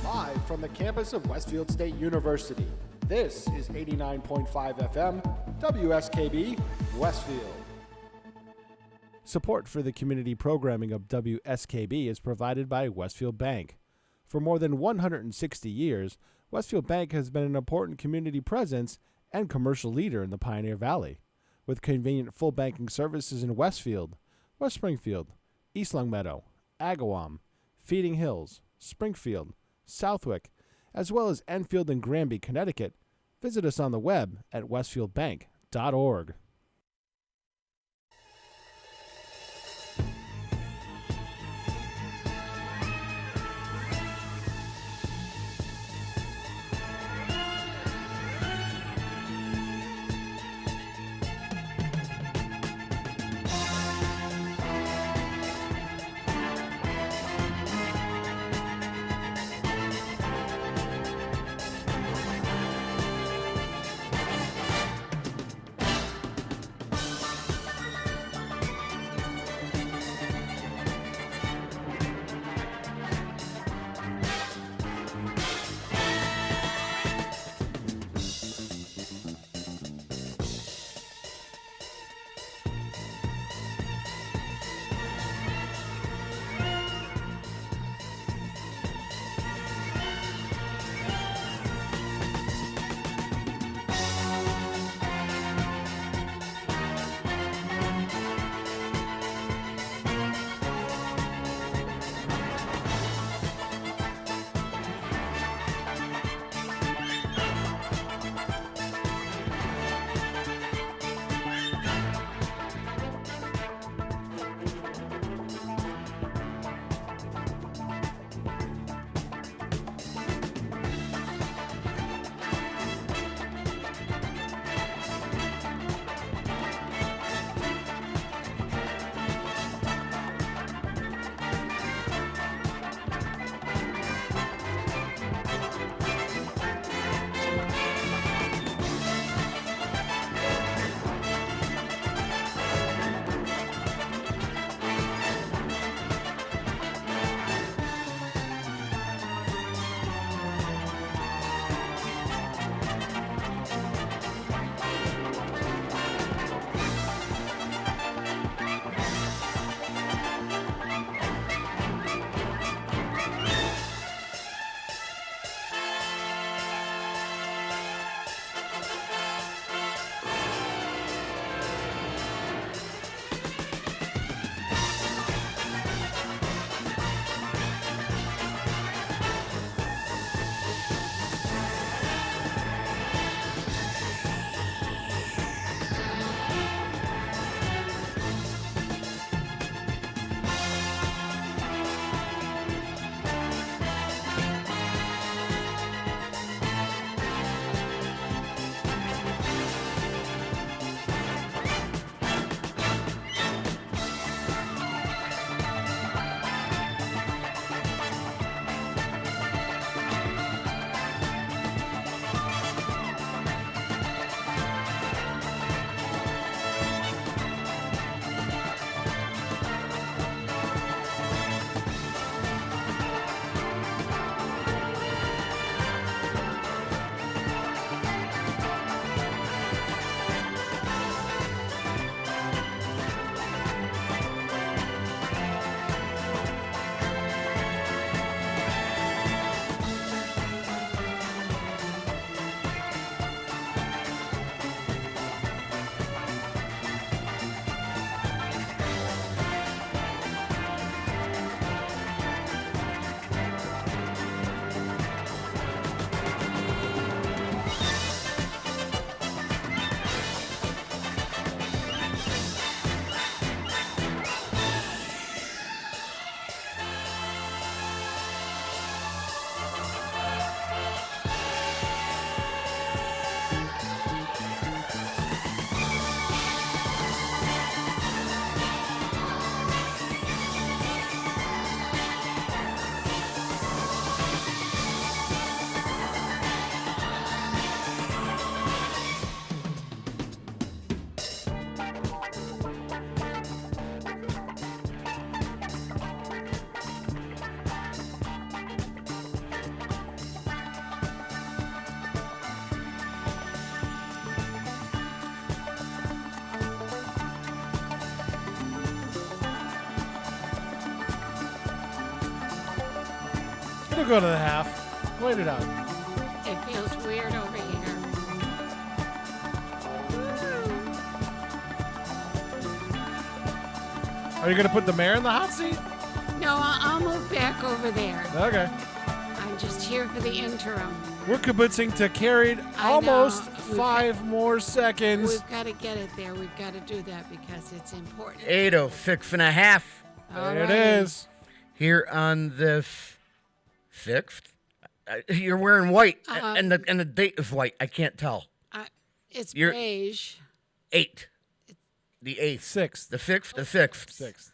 Live from the campus of Westfield State University, this is 89.5 FM, WSKB, Westfield. Support for the community programming of WSKB is provided by Westfield Bank. For more than 160 years, Westfield Bank has been an important community presence and commercial leader in the Pioneer Valley, with convenient full banking services in Westfield, West Springfield, East Longmeadow, Agawam, Feeding Hills, Springfield, Southwick, as well as Enfield and Granby, Connecticut. Visit us on the web at westfieldbank.org. We'll go to the half. Wait it out. It feels weird over here. Are you going to put the mayor in the hot seat? No, I'll move back over there. Okay. I'm just here for the interim. We're kibitzing to carried almost 5 more seconds. We've got to get it there. We've got to do that because it's important. 8:06.5. There it is. Here on this 6th. You're wearing white, and the date is white. I can't tell. It's beige. 8. The 8th. 6th. The 6th. The 6th. 6th.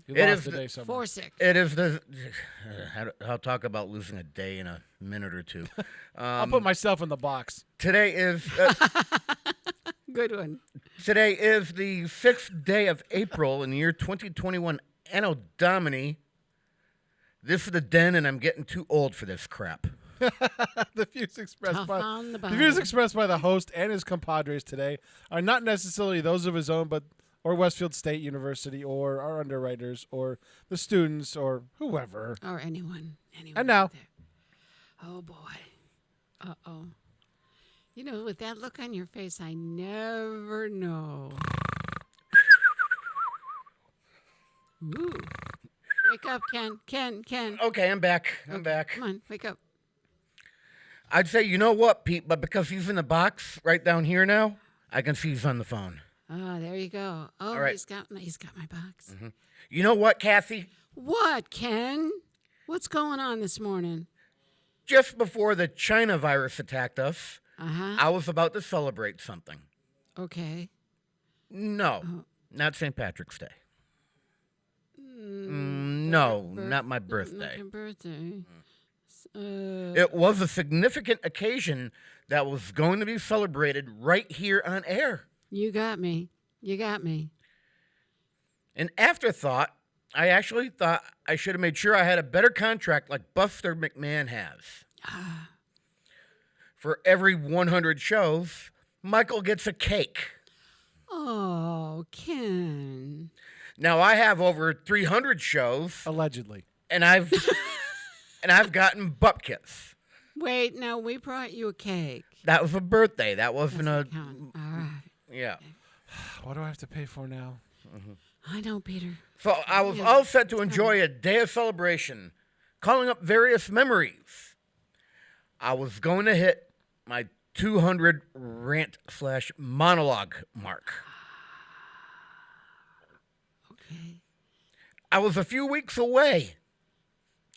You It lost is the day somewhere. 4-6. It is the. I'll talk about losing a day in a minute or two. I'll put myself in the box. Today is. Good one. Today is the 6th day of April in the year 2021 Anno Domini. This is the den, and I'm getting too old for this crap. The views expressed by the host and his compadres today are not necessarily those of his own, or Westfield State University, or our underwriters, or the students, or whoever. Or anyone. And now. Oh, boy. Uh-oh. You know, with that look on your face, I never know. Ooh. Wake up, Ken. Okay, I'm back. I'm back. Come on, wake up. I'd say, you know what, Pete, but because he's in the box right down here now, I can see he's on the phone. Oh, there you go. Oh, All right. he's got my box. Mm-hmm. You know what, Kathy? What, Ken? What's going on this morning? Just before the China virus attacked us, Uh-huh. I was about to celebrate something. Okay. No, not St. Patrick's Day. No, not my birthday. Not your birthday. It was a significant occasion that was going to be celebrated right here on air. You got me. An afterthought, I actually thought I should have made sure I had a better contract like Buster McMahon has. For every 100 shows, Michael gets a cake. Oh, Ken. Now I have over 300 shows, Allegedly. and I've gotten bupkis. Wait, no, we brought you a cake. That was a birthday. That wasn't a. Count. All right. Yeah. What do I have to pay for now? I know, Peter. So I was all set to enjoy a day of celebration, calling up various memories. I was going to hit my 200 rant/monologue mark. Okay. I was a few weeks away,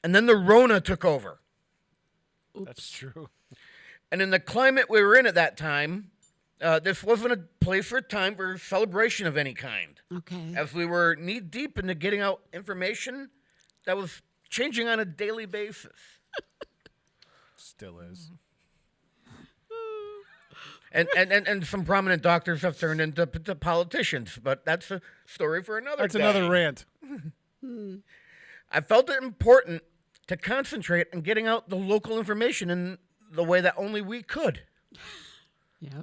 and then the Rona took over. Oops. That's true. And in the climate we were in at that time, this wasn't a place or time for celebration of any kind. Okay. As we were knee-deep into getting out information that was changing on a daily basis. Still is. And some prominent doctors have turned into politicians, but that's a story for another That's day. another rant. I felt it important to concentrate on getting out the local information in the way that only we could. Yeah,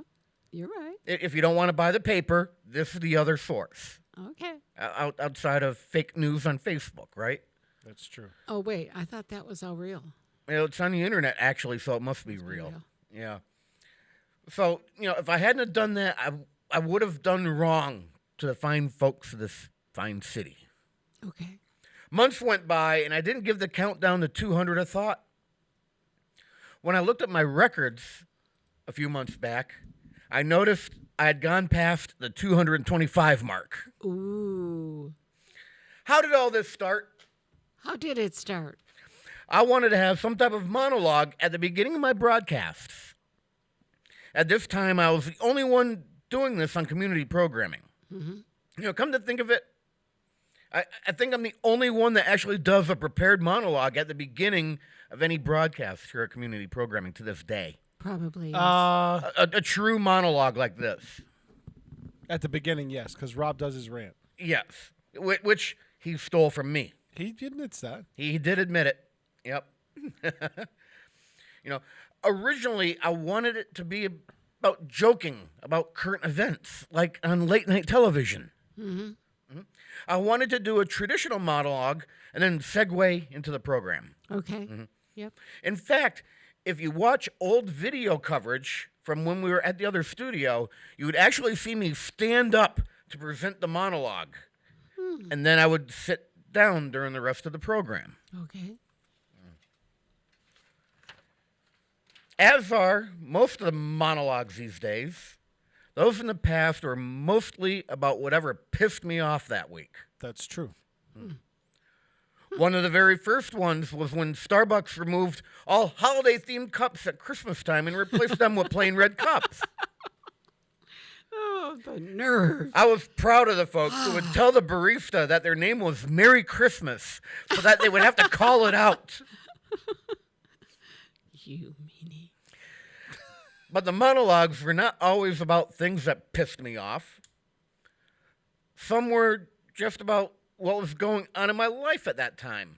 you're right. If you don't want to buy the paper, this is the other source. Okay. Outside of fake news on Facebook, right? That's true. Oh, wait, I thought that was all real. It's on the internet, actually, so it must be real. Yeah. So, if I hadn't have done that, I would have done wrong to the fine folks of this fine city. Okay. Months went by, and I didn't give the countdown to 200 a thought. When I looked at my records a few months back, I noticed I had gone past the 225 mark. Ooh. How did all this start? How did it start? I wanted to have some type of monologue at the beginning of my broadcasts. At this time, I was the only one doing this on community programming. Mm-hmm. Come to think of it, I think I'm the only one that actually does a prepared monologue at the beginning of any broadcast here at community programming to this day. Probably. Yes. A true monologue like this. At the beginning, yes, because Rob does his rant. Yes, which he stole from me. He admits that. He did admit it. Yep. Originally, I wanted it to be about joking about current events, like on late night television. Mm-hmm. Mm-hmm. I wanted to do a traditional monologue and then segue into the program. Okay. Yep. In fact, if you watch old video coverage from when we were at the other studio, you would actually see me stand up to present the monologue. And then I would sit down during the rest of the program. Okay. As are most of the monologues these days, those in the past were mostly about whatever pissed me off that week. That's true. One of the very first ones was when Starbucks removed all holiday-themed cups at Christmas time and replaced them with plain red cups. Oh, the nerve. I was proud of the folks who would tell the barista that their name was Merry Christmas so that they would have to call it out. You meanie. But the monologues were not always about things that pissed me off. Some were just about what was going on in my life at that time,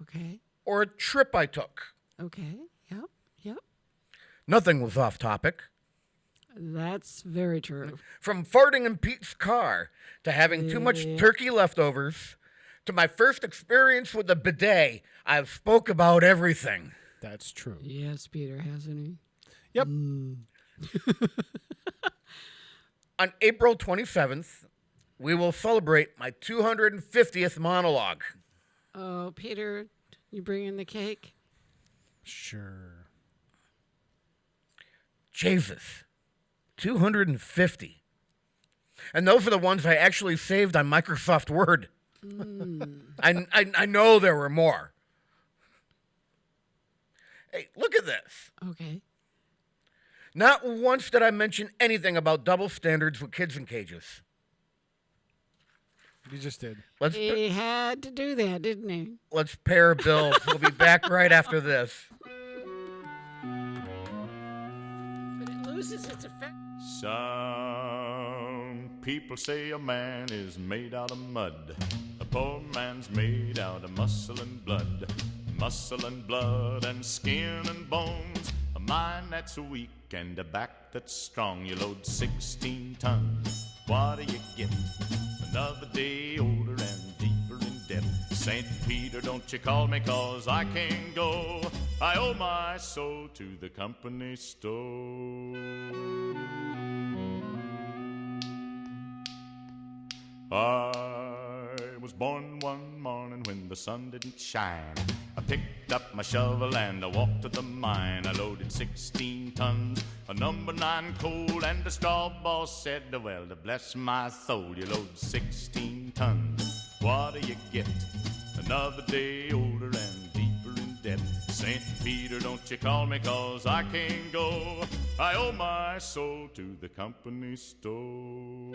Okay. or a trip I took. Okay. Yep. Yep. Nothing was off topic. That's very true. From farting in Pete's car, to having too much turkey leftovers, to my first experience with the bidet, I've spoke about everything. That's true. Yes, Peter, hasn't he? Yep. On April 27th, we will celebrate my 250th monologue. Oh, Peter, you bringing the cake? Sure. Jesus, 250. And those are the ones I actually saved on Microsoft Word. I know there were more. Hey, look at this. Okay. Not once did I mention anything about double standards with kids in cages. You just did. He had to do that, didn't he? Let's pay our bills. We'll be back right after this. But it loses its effect. Some people say a man is made out of mud. A poor man's made out of muscle and blood. Muscle and blood and skin and bones. A mind that's weak and a back that's strong. You load 16 tons. What do you get? Another day older and deeper in debt. St. Peter, don't you call me, 'cause I can't go. I owe my soul to the company store. I was born one morning when the sun didn't shine. I picked up my shovel and I walked to the mine. I loaded 16 tons of number 9 coal, and the straw boss said, well, to bless my soul, you load 16 tons. What do you get? Another day older and deeper in debt. St. Peter, don't you call me, 'cause I can't go. I owe my soul to the company store.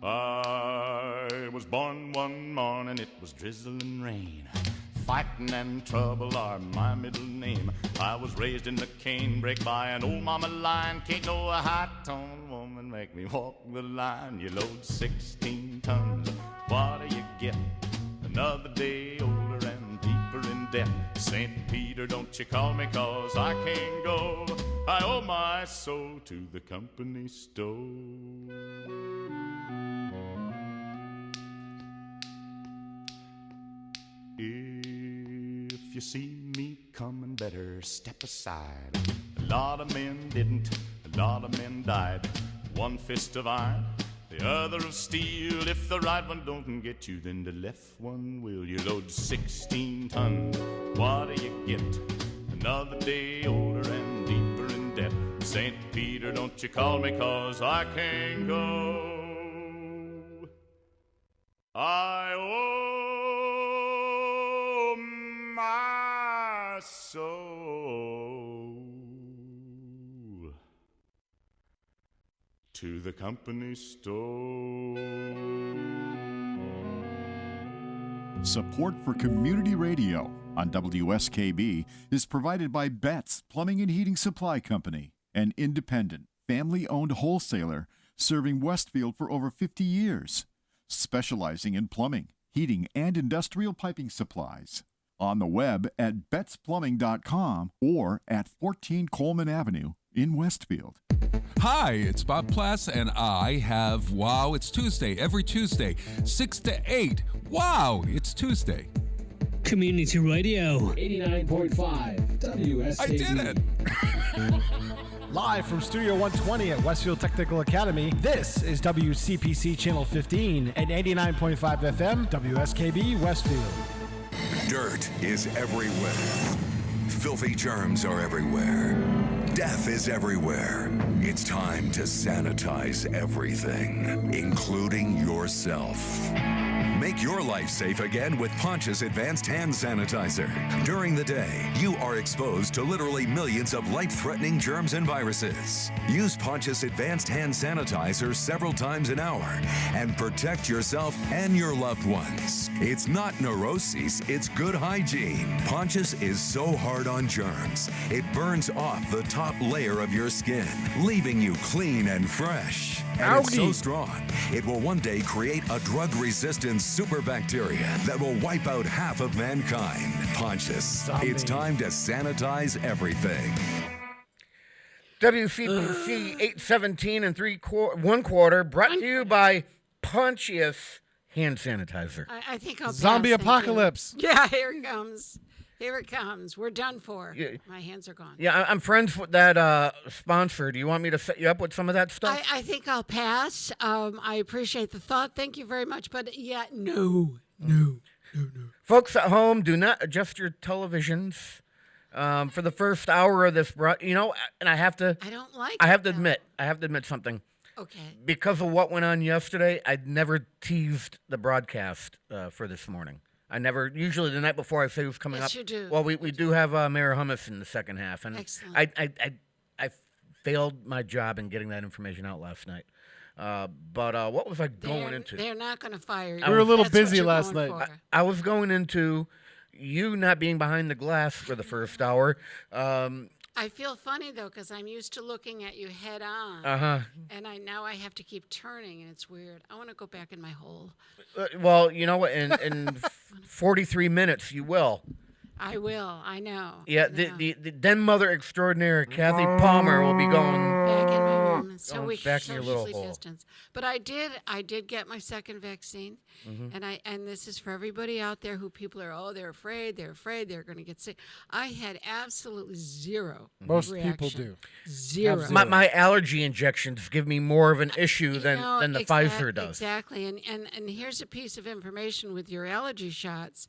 I was born one morning, it was drizzling rain. Fighting and trouble are my middle name. I was raised in the canebrake by an old mama lion. Can't no high-toned woman make me walk the line. You load 16 tons, what do you get? Another day older and deeper in debt. St. Peter, don't you call me, 'cause I can't go. I owe my soul to the company store. If you see me coming, better step aside. A lot of men didn't, a lot of men died. One fist of iron, the other of steel. If the right one don't get you, then the left one will. You load 16 tons, what do you get? Another day older and deeper in debt. St. Peter, don't you call me, 'cause I can't go. I owe my soul to the company store. Support for community radio on WSKB is provided by Betts Plumbing and Heating Supply Company, an independent, family-owned wholesaler serving Westfield for over 50 years, specializing in plumbing, heating, and industrial piping supplies. On the web at bettsplumbing.com or at 14 Coleman Avenue in Westfield. Hi, it's Bob Plass, and I have Wow, It's Tuesday every Tuesday, 6 to 8. Wow, it's Tuesday. Community Radio. 89.5 WSKB. I did it! Live from Studio 120 at Westfield Technical Academy, this is WCPC Channel 15 and 89.5 FM WSKB Westfield. Dirt is everywhere. Filthy germs are everywhere. Death is everywhere. It's time to sanitize everything, including yourself. Make your life safe again with Pontius Advanced Hand Sanitizer. During the day, you are exposed to literally millions of life-threatening germs and viruses. Use Pontius Advanced Hand Sanitizer several times an hour and protect yourself and your loved ones. It's not neuroses, it's good hygiene. Pontius is so hard on germs, it burns off the top layer of your skin, leaving you clean and fresh. And it's so strong, it will one day create a drug-resistant super bacteria that will wipe out half of mankind. Pontius, it's time to sanitize everything. WCPC 817 and 1/4, brought to you by Pontius Hand Sanitizer. I think I'll pass, Zombie thank you. apocalypse. Yeah, here it comes. Here it comes. We're done for. Yeah. My hands are gone. Yeah, I'm friends with that sponsor. Do you want me to set you up with some of that stuff? I think I'll pass. I appreciate the thought. Thank you very much. But yeah, no. Folks at home, do not adjust your televisions for the first hour of this. And I have to. I don't like. I have to it, admit something. Okay. Because of what went on yesterday, I'd never teased the broadcast for this morning. I never, usually the night before I say who's coming Yes, up. you do. Well, we do have Mayor Hummus in the second half. And Excellent. I failed my job in getting that information out last night. But what was I going into? They're not going to fire you. We were a little That's what busy you're last going night. for. I was going into you not being behind the glass for the first hour. I feel funny though because I'm used to looking at you head on, and now I have to keep turning, and it's weird. I want to go back in my hole. Well, you know what? In 43 minutes, you will. I will. I know. Yeah, the then mother extraordinaire Kathy Palmer will be going. Back in my room, so Going we back can in your little socially hole. distance. But I did get my second vaccine, and this is for everybody out there who people are they're afraid they're going to get sick. I had absolutely zero. Most reaction. people do. Zero. My allergy injections give me more of an issue than the Pfizer does. Exactly, and here's a piece of information with your allergy shots.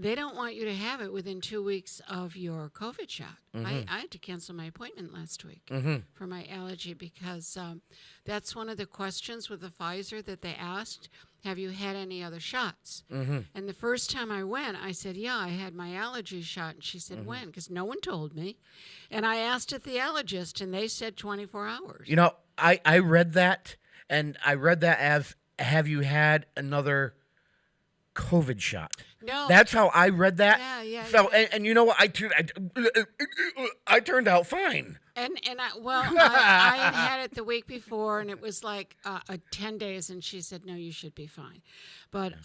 They don't want you to have it within 2 weeks of your COVID shot. I had to cancel my appointment last week for my allergy because that's one of the questions with the Pfizer that they asked. Have you had any other shots? And the first time I went, I said, yeah, I had my allergy shot. And she said, when? Because no one told me. And I asked at the allergist, and they said 24 hours. You know, I read that, and I read that as, have you had another COVID shot? No. That's how I read that. Yeah. So, and you know what? I turned out fine. And I had it the week before, and it was like 10 days, and she said, no, you should be fine. But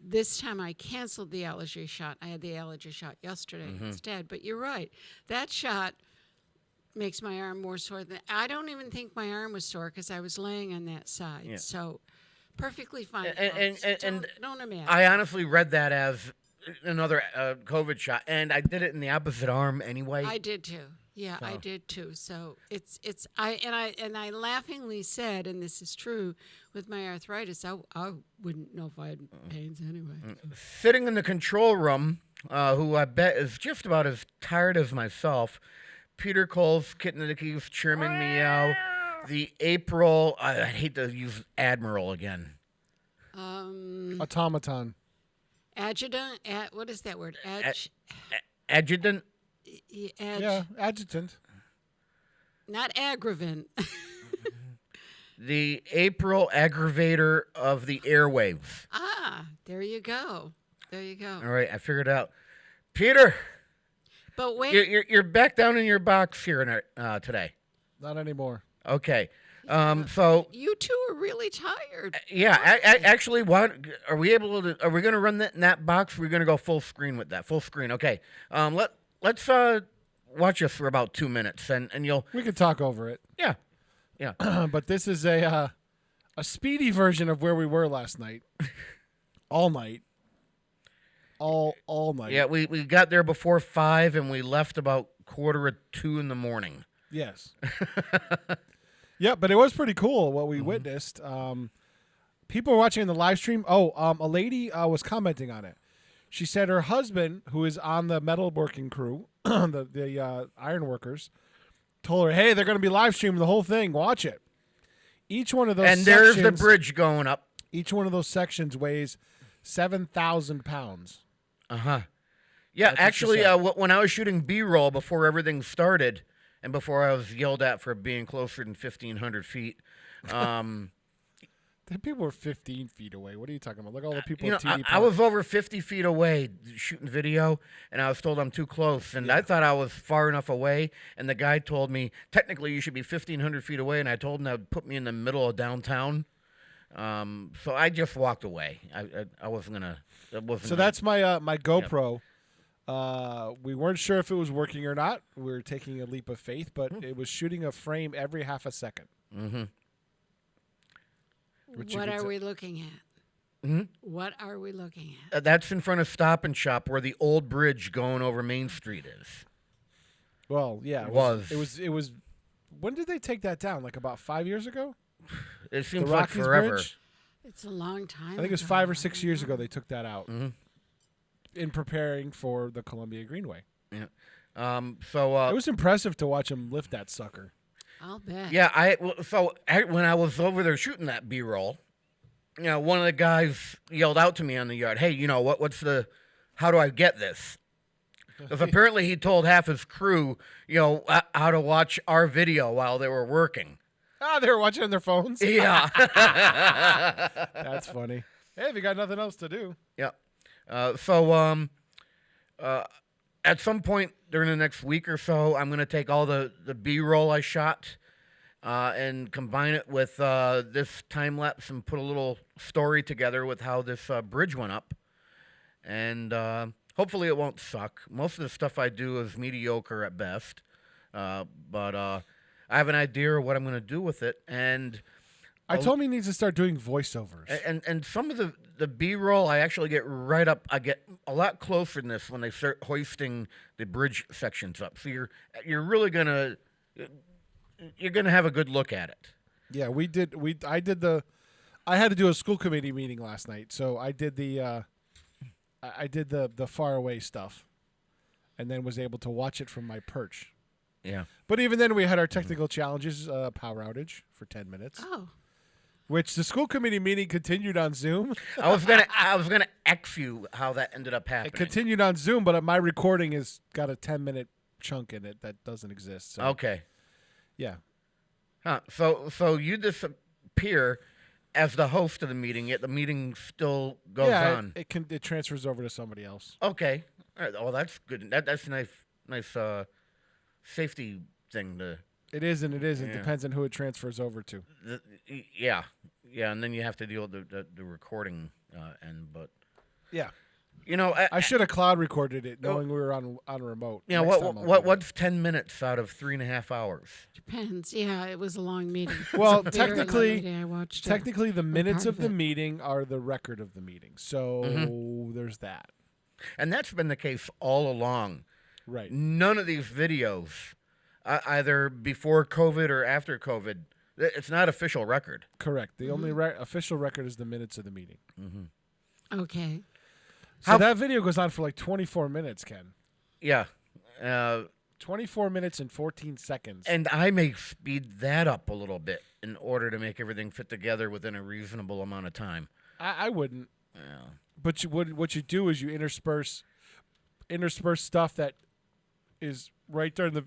this time I canceled the allergy shot. I had the allergy shot yesterday instead. But you're right. That shot makes my arm more sore. I don't even think my arm was sore because I was laying on that side. Yeah. So perfectly fine. And don't imagine. I honestly read that as another COVID shot, and I did it in the opposite arm anyway. I did too. Yeah, I did too. So I laughingly said, and this is true, with my arthritis, I wouldn't know if I had pains anyway. Sitting in the control room, who I bet is just about as tired as myself, Peter Cole's Kitten of the Keys, Chairman Meow, the April, I hate to use Admiral again. Automaton. Adjutant? What is that word? Adjutant? Yeah, adjutant. Not aggravant. The April aggravator of the airwaves. There you go. There you go. All right, I figured it out. Peter, but wait, you're back down in your box here today. Not anymore. Okay. So you two are really tired. Yeah, actually, what are we able to? Are we going to run that in that box? We're going to go full screen with that. Full screen. Okay. Let's watch us for about 2 minutes, and you'll. We could talk over it. Yeah. Yeah. But this is a speedy version of where we were last night. All night. All night. Yeah, we got there before 5 and we left about 1:45 in the morning. Yes. Yeah, but it was pretty cool what we witnessed. People were watching the live stream. A lady was commenting on it. She said her husband, who is on the metalworking crew, the iron workers, told her, "Hey, they're going to be live streaming the whole thing. Watch it." Each one of those And sections, there's the bridge going up. Each one of those sections weighs 7,000 pounds. Yeah, That's actually, what she when I was shooting B-roll before everything started, and before I was yelled at for being closer than 1,500 feet, The people were 15 feet away. What are you talking about? Look at all the people you know, at TD I was over 50 feet away shooting video, and I was told I'm too close, and I thought I was far enough away, and the guy told me, technically you should be 1,500 feet away, and I told him that would put me in the middle of downtown. So I just walked away. I wasn't going to... So that's my my GoPro. We weren't sure if it was working or not. We were taking a leap of faith, but it was shooting a frame every half a second. Mm-hmm. What are we looking at? Mm-hmm. What are we looking at? That's in front of Stop and Shop where the old bridge going over Main Street is. Well, yeah, it was. When did they take that down? Like about 5 years ago? It seems The like Rockies forever. Bridge? It's a long time. I think it was ago. 5 or 6 years ago they took that out Mm-hmm. in preparing for the Columbia Greenway. Yeah. It was impressive to watch them lift that sucker. I'll bet. Yeah, when I was over there shooting that B-roll, you know, one of the guys yelled out to me on the yard, "Hey, you know how do I get this?" Because apparently he told half his crew, you know, how to watch our video while they were working. Ah, they were watching on their phones? Yeah. That's funny. Hey, if you got nothing else to do. Yeah. At some point during the next week or so, I'm going to take all the B-roll I shot and combine it with this time lapse and put a little story together with how this bridge went up. And hopefully it won't suck. Most of the stuff I do is mediocre at best. But I have an idea of what I'm going to do with it. And I told him he needs to start doing voiceovers. And some of the B-roll, I actually get right up. I get a lot closer than this when they start hoisting the bridge sections up. So you're really gonna have a good look at it. Yeah, I had to do a school committee meeting last night, so I did the far away stuff, and then was able to watch it from my perch. Yeah. But even then, we had our technical challenges, power outage for 10 minutes. Oh. Which the school committee meeting continued on Zoom. I was gonna X you how that ended up happening. It continued on Zoom, but my recording has got a 10-minute chunk in it that doesn't exist. So, Okay. yeah. Huh. So you disappear as the host of the meeting, yet the meeting still goes on. It transfers over to somebody else. Okay. All right. Well, that's good. That's a nice safety thing to. It is and it isn't. Yeah. Depends on who it transfers over to. Yeah, and then you have to deal with the recording end. But Yeah. you know, I should have cloud recorded it, knowing we were on remote. You know Next time I'll do that. what's 10 minutes out of 3.5 hours? Depends. Yeah, it was a long meeting. Well, It was a very long technically, meeting. I watched it. technically, the minutes part of of the it. meeting are the record of the meeting. So there's that. And that's been the case all along. Right. None of these videos, either before COVID or after COVID, it's not official record. Correct. The only official record is the minutes of the meeting. Okay. So that video goes on for like 24 minutes, Ken. Yeah. 24 minutes and 14 seconds. And I may speed that up a little bit in order to make everything fit together within a reasonable amount of time. I wouldn't. Yeah. But what you do is you intersperse stuff that is right during the.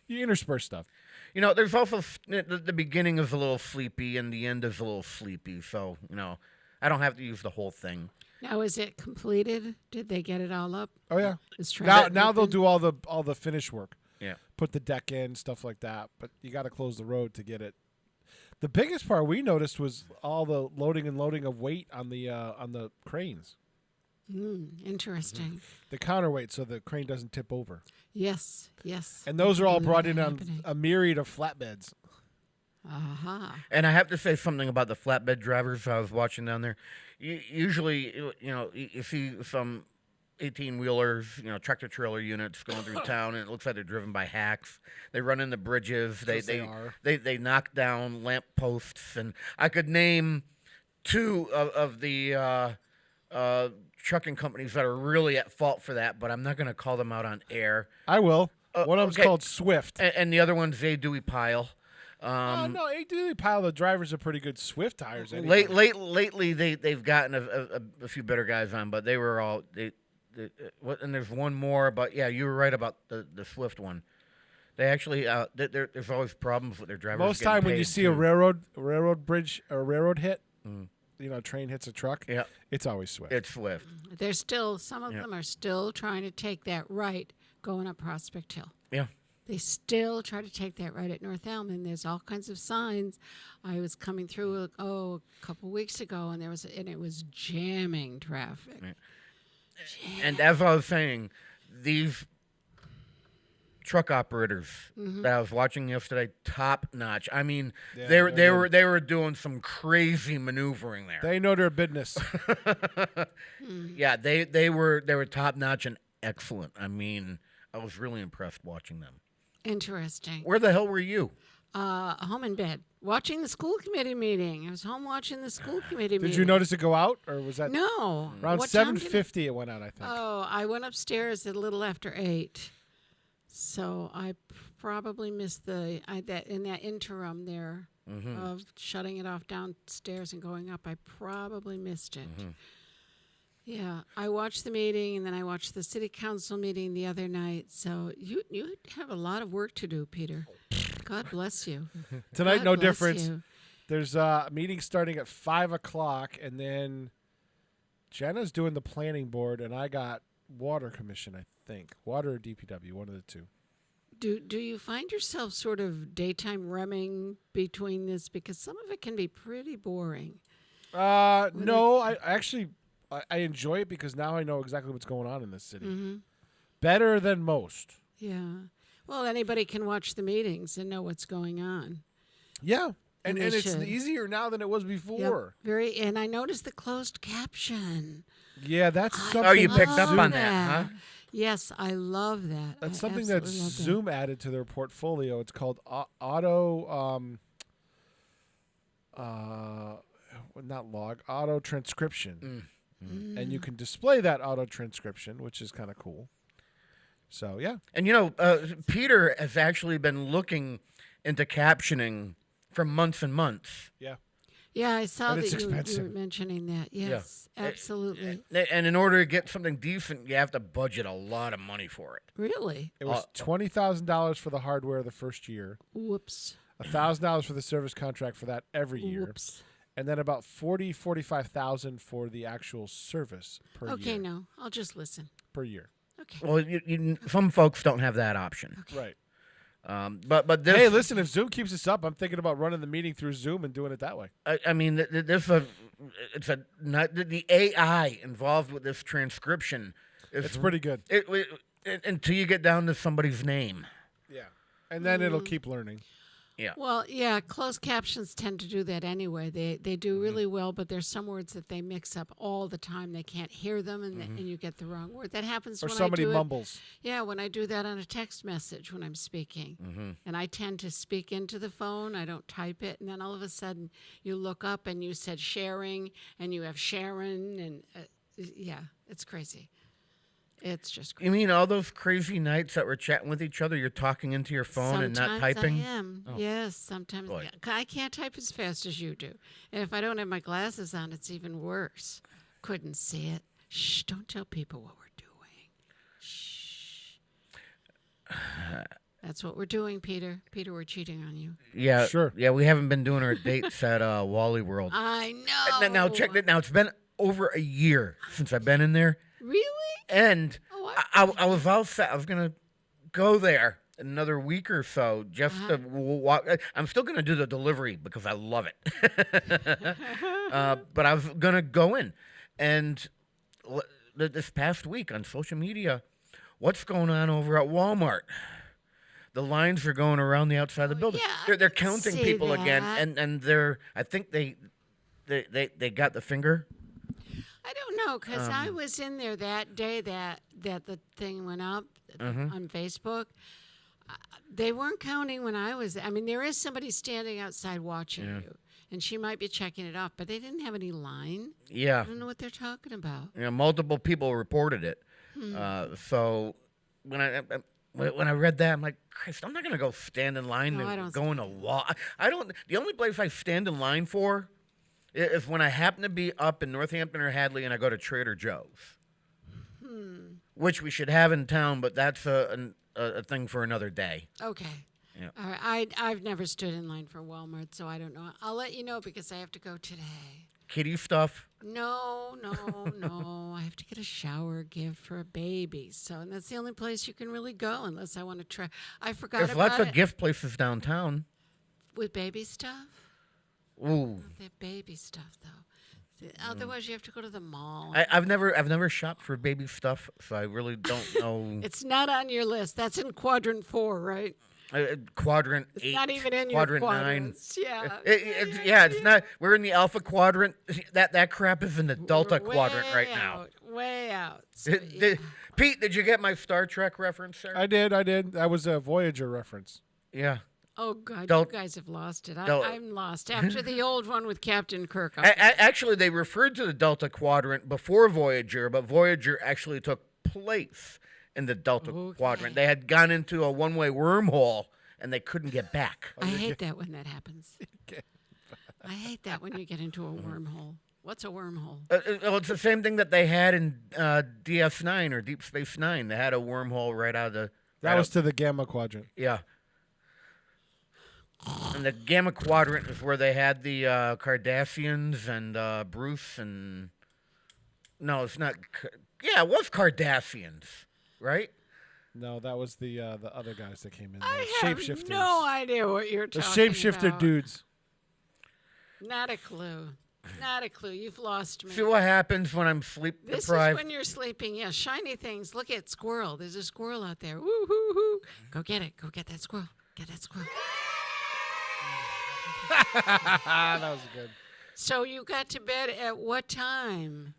You intersperse stuff. You know, there's also the beginning is a little sleepy and the end is a little sleepy. So, you know, I don't have to use the whole thing. Now, is it completed? Did they get it all up? Oh yeah. Is Now traffic they'll open? do all the finish work. Yeah. Put the deck in, stuff like that. But you got to close the road to get it. The biggest part we noticed was all the loading and loading of weight on the cranes. Interesting. The counterweight, so the crane doesn't tip over. Yes. And those are all Believe brought that in on happening. a myriad of flatbeds. And I have to say something about the flatbed drivers I was watching down there. Usually, you see some 18-wheelers, tractor-trailer units going through town, and it looks like they're driven by hacks. They run into bridges. They knock down lamp posts, and I could name two of the trucking companies that are really at fault for that, but I'm not going to call them out on air. I will. One of them's okay. called Swift. And the other one's A. Dewey Pile. No, A. Dewey Pile, the drivers are pretty good Swift tires. Anyway. Lately, they've gotten a few better guys on, but they were all and there's one more, but yeah, you were right about the Swift one. They actually there's always problems with their drivers. Most time when you see a railroad bridge or railroad hit, train hits a truck. Yeah, it's always Swift. It's Swift. There's still some of them are still trying to take that right going up Prospect Hill. Yeah. They still try to take that right at North Elm, and there's all kinds of signs. I was coming through a couple weeks ago, and it was jamming traffic. Right. And as I was saying, these truck operators that I was watching yesterday, top notch. I mean, they were doing some crazy maneuvering there. They know their business. Yeah, they were top notch and excellent. I mean, I was really impressed watching them. Interesting. Where the hell were you? Home in bed, watching the school committee meeting. I was home watching the school committee meeting. Did you notice it go out, or was that no? Around 7:50 it went out, I think. Oh, I went upstairs at a little after 8, so I probably missed in that interim there of shutting it off downstairs and going up. I probably missed it. Yeah, I watched the meeting, and then I watched the city council meeting the other night. So you have a lot of work to do, Peter. God bless you. Tonight, God no bless difference. you. There's a meeting starting at 5:00, and then Jenna's doing the planning board, and I got water commission, I think. Water or DPW, one of the two. Do you find yourself sort of daytime remming between this? Because some of it can be pretty boring. No, I enjoy it because now I know exactly what's going on in this city. Better than most. Yeah. Well, anybody can watch the meetings and know what's going on. Yeah. And it's should. easier now than it was before. Yep. And I noticed the closed caption. Yeah, that's something. Oh, you picked up love on that, huh? Yes, I love that. That's I something that absolutely love Zoom added to their portfolio. It's called auto transcription. And you can display that auto transcription, which is kind of cool. So, yeah. And, Peter has actually been looking into captioning for months and months. Yeah. Yeah, I saw And that it's you were expensive. mentioning that. Yes, absolutely. And in order to get something decent, you have to budget a lot of money for it. Really? It was $20,000 for the hardware the first year. Whoops. $1,000 for the service contract for that every year. Whoops. And then about $45,000 for the actual service per year. Okay, no, I'll just listen. Per year. Okay. Well, some folks don't have that option. Right. But this, Hey, listen, if Zoom keeps this up, I'm thinking about running the meeting through Zoom and doing it that way. I mean, the AI involved with this transcription. It's pretty good. Until you get down to somebody's name. Yeah. And then it'll keep learning. Yeah. Well, yeah, closed captions tend to do that anyway. They do really well, but there's some words that they mix up all the time. They can't hear them, and you get the wrong word. That happens Or when somebody I do mumbles. Yeah, when I do that on a text message when I'm speaking. And I tend to speak into the phone. I don't type it. And then all of a sudden you look up and you said sharing, and you have Sharon, and yeah, it's crazy. It's just crazy. You mean all those crazy nights that we're chatting with each other, you're talking into your phone and not typing? I am. Oh. Yes, sometimes. Boy. I can't type as fast as you do. And if I don't have my glasses on, it's even worse. Couldn't see it. Shh, don't tell people what we're doing. Shh. That's what we're doing, Peter. Peter, we're cheating on you. Yeah, Sure. Yeah, we haven't been doing our dates at Wally World. I know. Now check that. Now it's been over a year since I've been in there, Really? and Oh, I was all set. I was gonna go there in another week or so just to walk. I'm still gonna do the delivery because I love it. But I was gonna go in, and this past week on social media, what's going on over at Walmart? the lines are going around the outside of the building. yeah, They're I can counting see people again, that. and they're I think they got the finger. I don't know, because I was in there that day that the thing went up on Facebook. They weren't counting when I was. I mean, there is somebody standing outside watching you, and she might be checking it off, but they didn't have any line. Yeah, I don't know what they're talking about. multiple people reported it. So when I read that, I'm like, Christ, I'm not gonna go stand in line No, I and don't go in a wall. I don't. The only place I stand in line for is when I happen to be up in Northampton or Hadley and I go to Trader Joe's, which we should have in town, but that's a thing for another day. Okay. Yeah. All right. I've never stood in line for Walmart, so I don't know. I'll let you know because I have to go today. Kitty stuff. No. I have to get a shower gift for a baby. So, and that's the only place you can really go unless I want to try. I forgot There's about lots of it. gift places downtown. With baby stuff? Ooh. They have baby stuff, though. Otherwise, you have to go to the mall. I've never shopped for baby stuff, so I really don't know. It's not on your list. That's in quadrant 4, right? Quadrant It's 8, not even in quadrant your 9. quadrants. Yeah. It's not. We're in the alpha quadrant. That crap is in the delta quadrant right now. Way out. So, Pete, did you get my Star Trek reference, sir? I did. That was a Voyager reference. Yeah. Oh, God, Don't- you guys have lost it. don't- I'm lost. After the old one with Captain Kirk. Actually, they referred to the delta quadrant before Voyager, but Voyager actually took place in the delta quadrant. They had gone into a one-way wormhole, and they couldn't get back. I hate that when that happens. I hate that when you get into a wormhole. What's a wormhole? Well, it's the same thing that they had in DS9 or Deep Space Nine. They had a wormhole right out of the... That was to the Gamma Quadrant. Yeah. And the Gamma Quadrant is where they had the Cardassians and Bruce and... No, it's not... Yeah, it was Cardassians, right? No, that was the other guys that came in. I The have shapeshifters. no idea what you're The talking shapeshifter about. dudes. Not a clue. Not a clue. You've lost me. See what happens when I'm sleep This deprived? is when you're sleeping. Yeah, shiny things. Look at squirrel. There's a squirrel out there. Woo hoo hoo. Go get it. Go get that squirrel. Get that squirrel. That was good. So you got to bed at what time?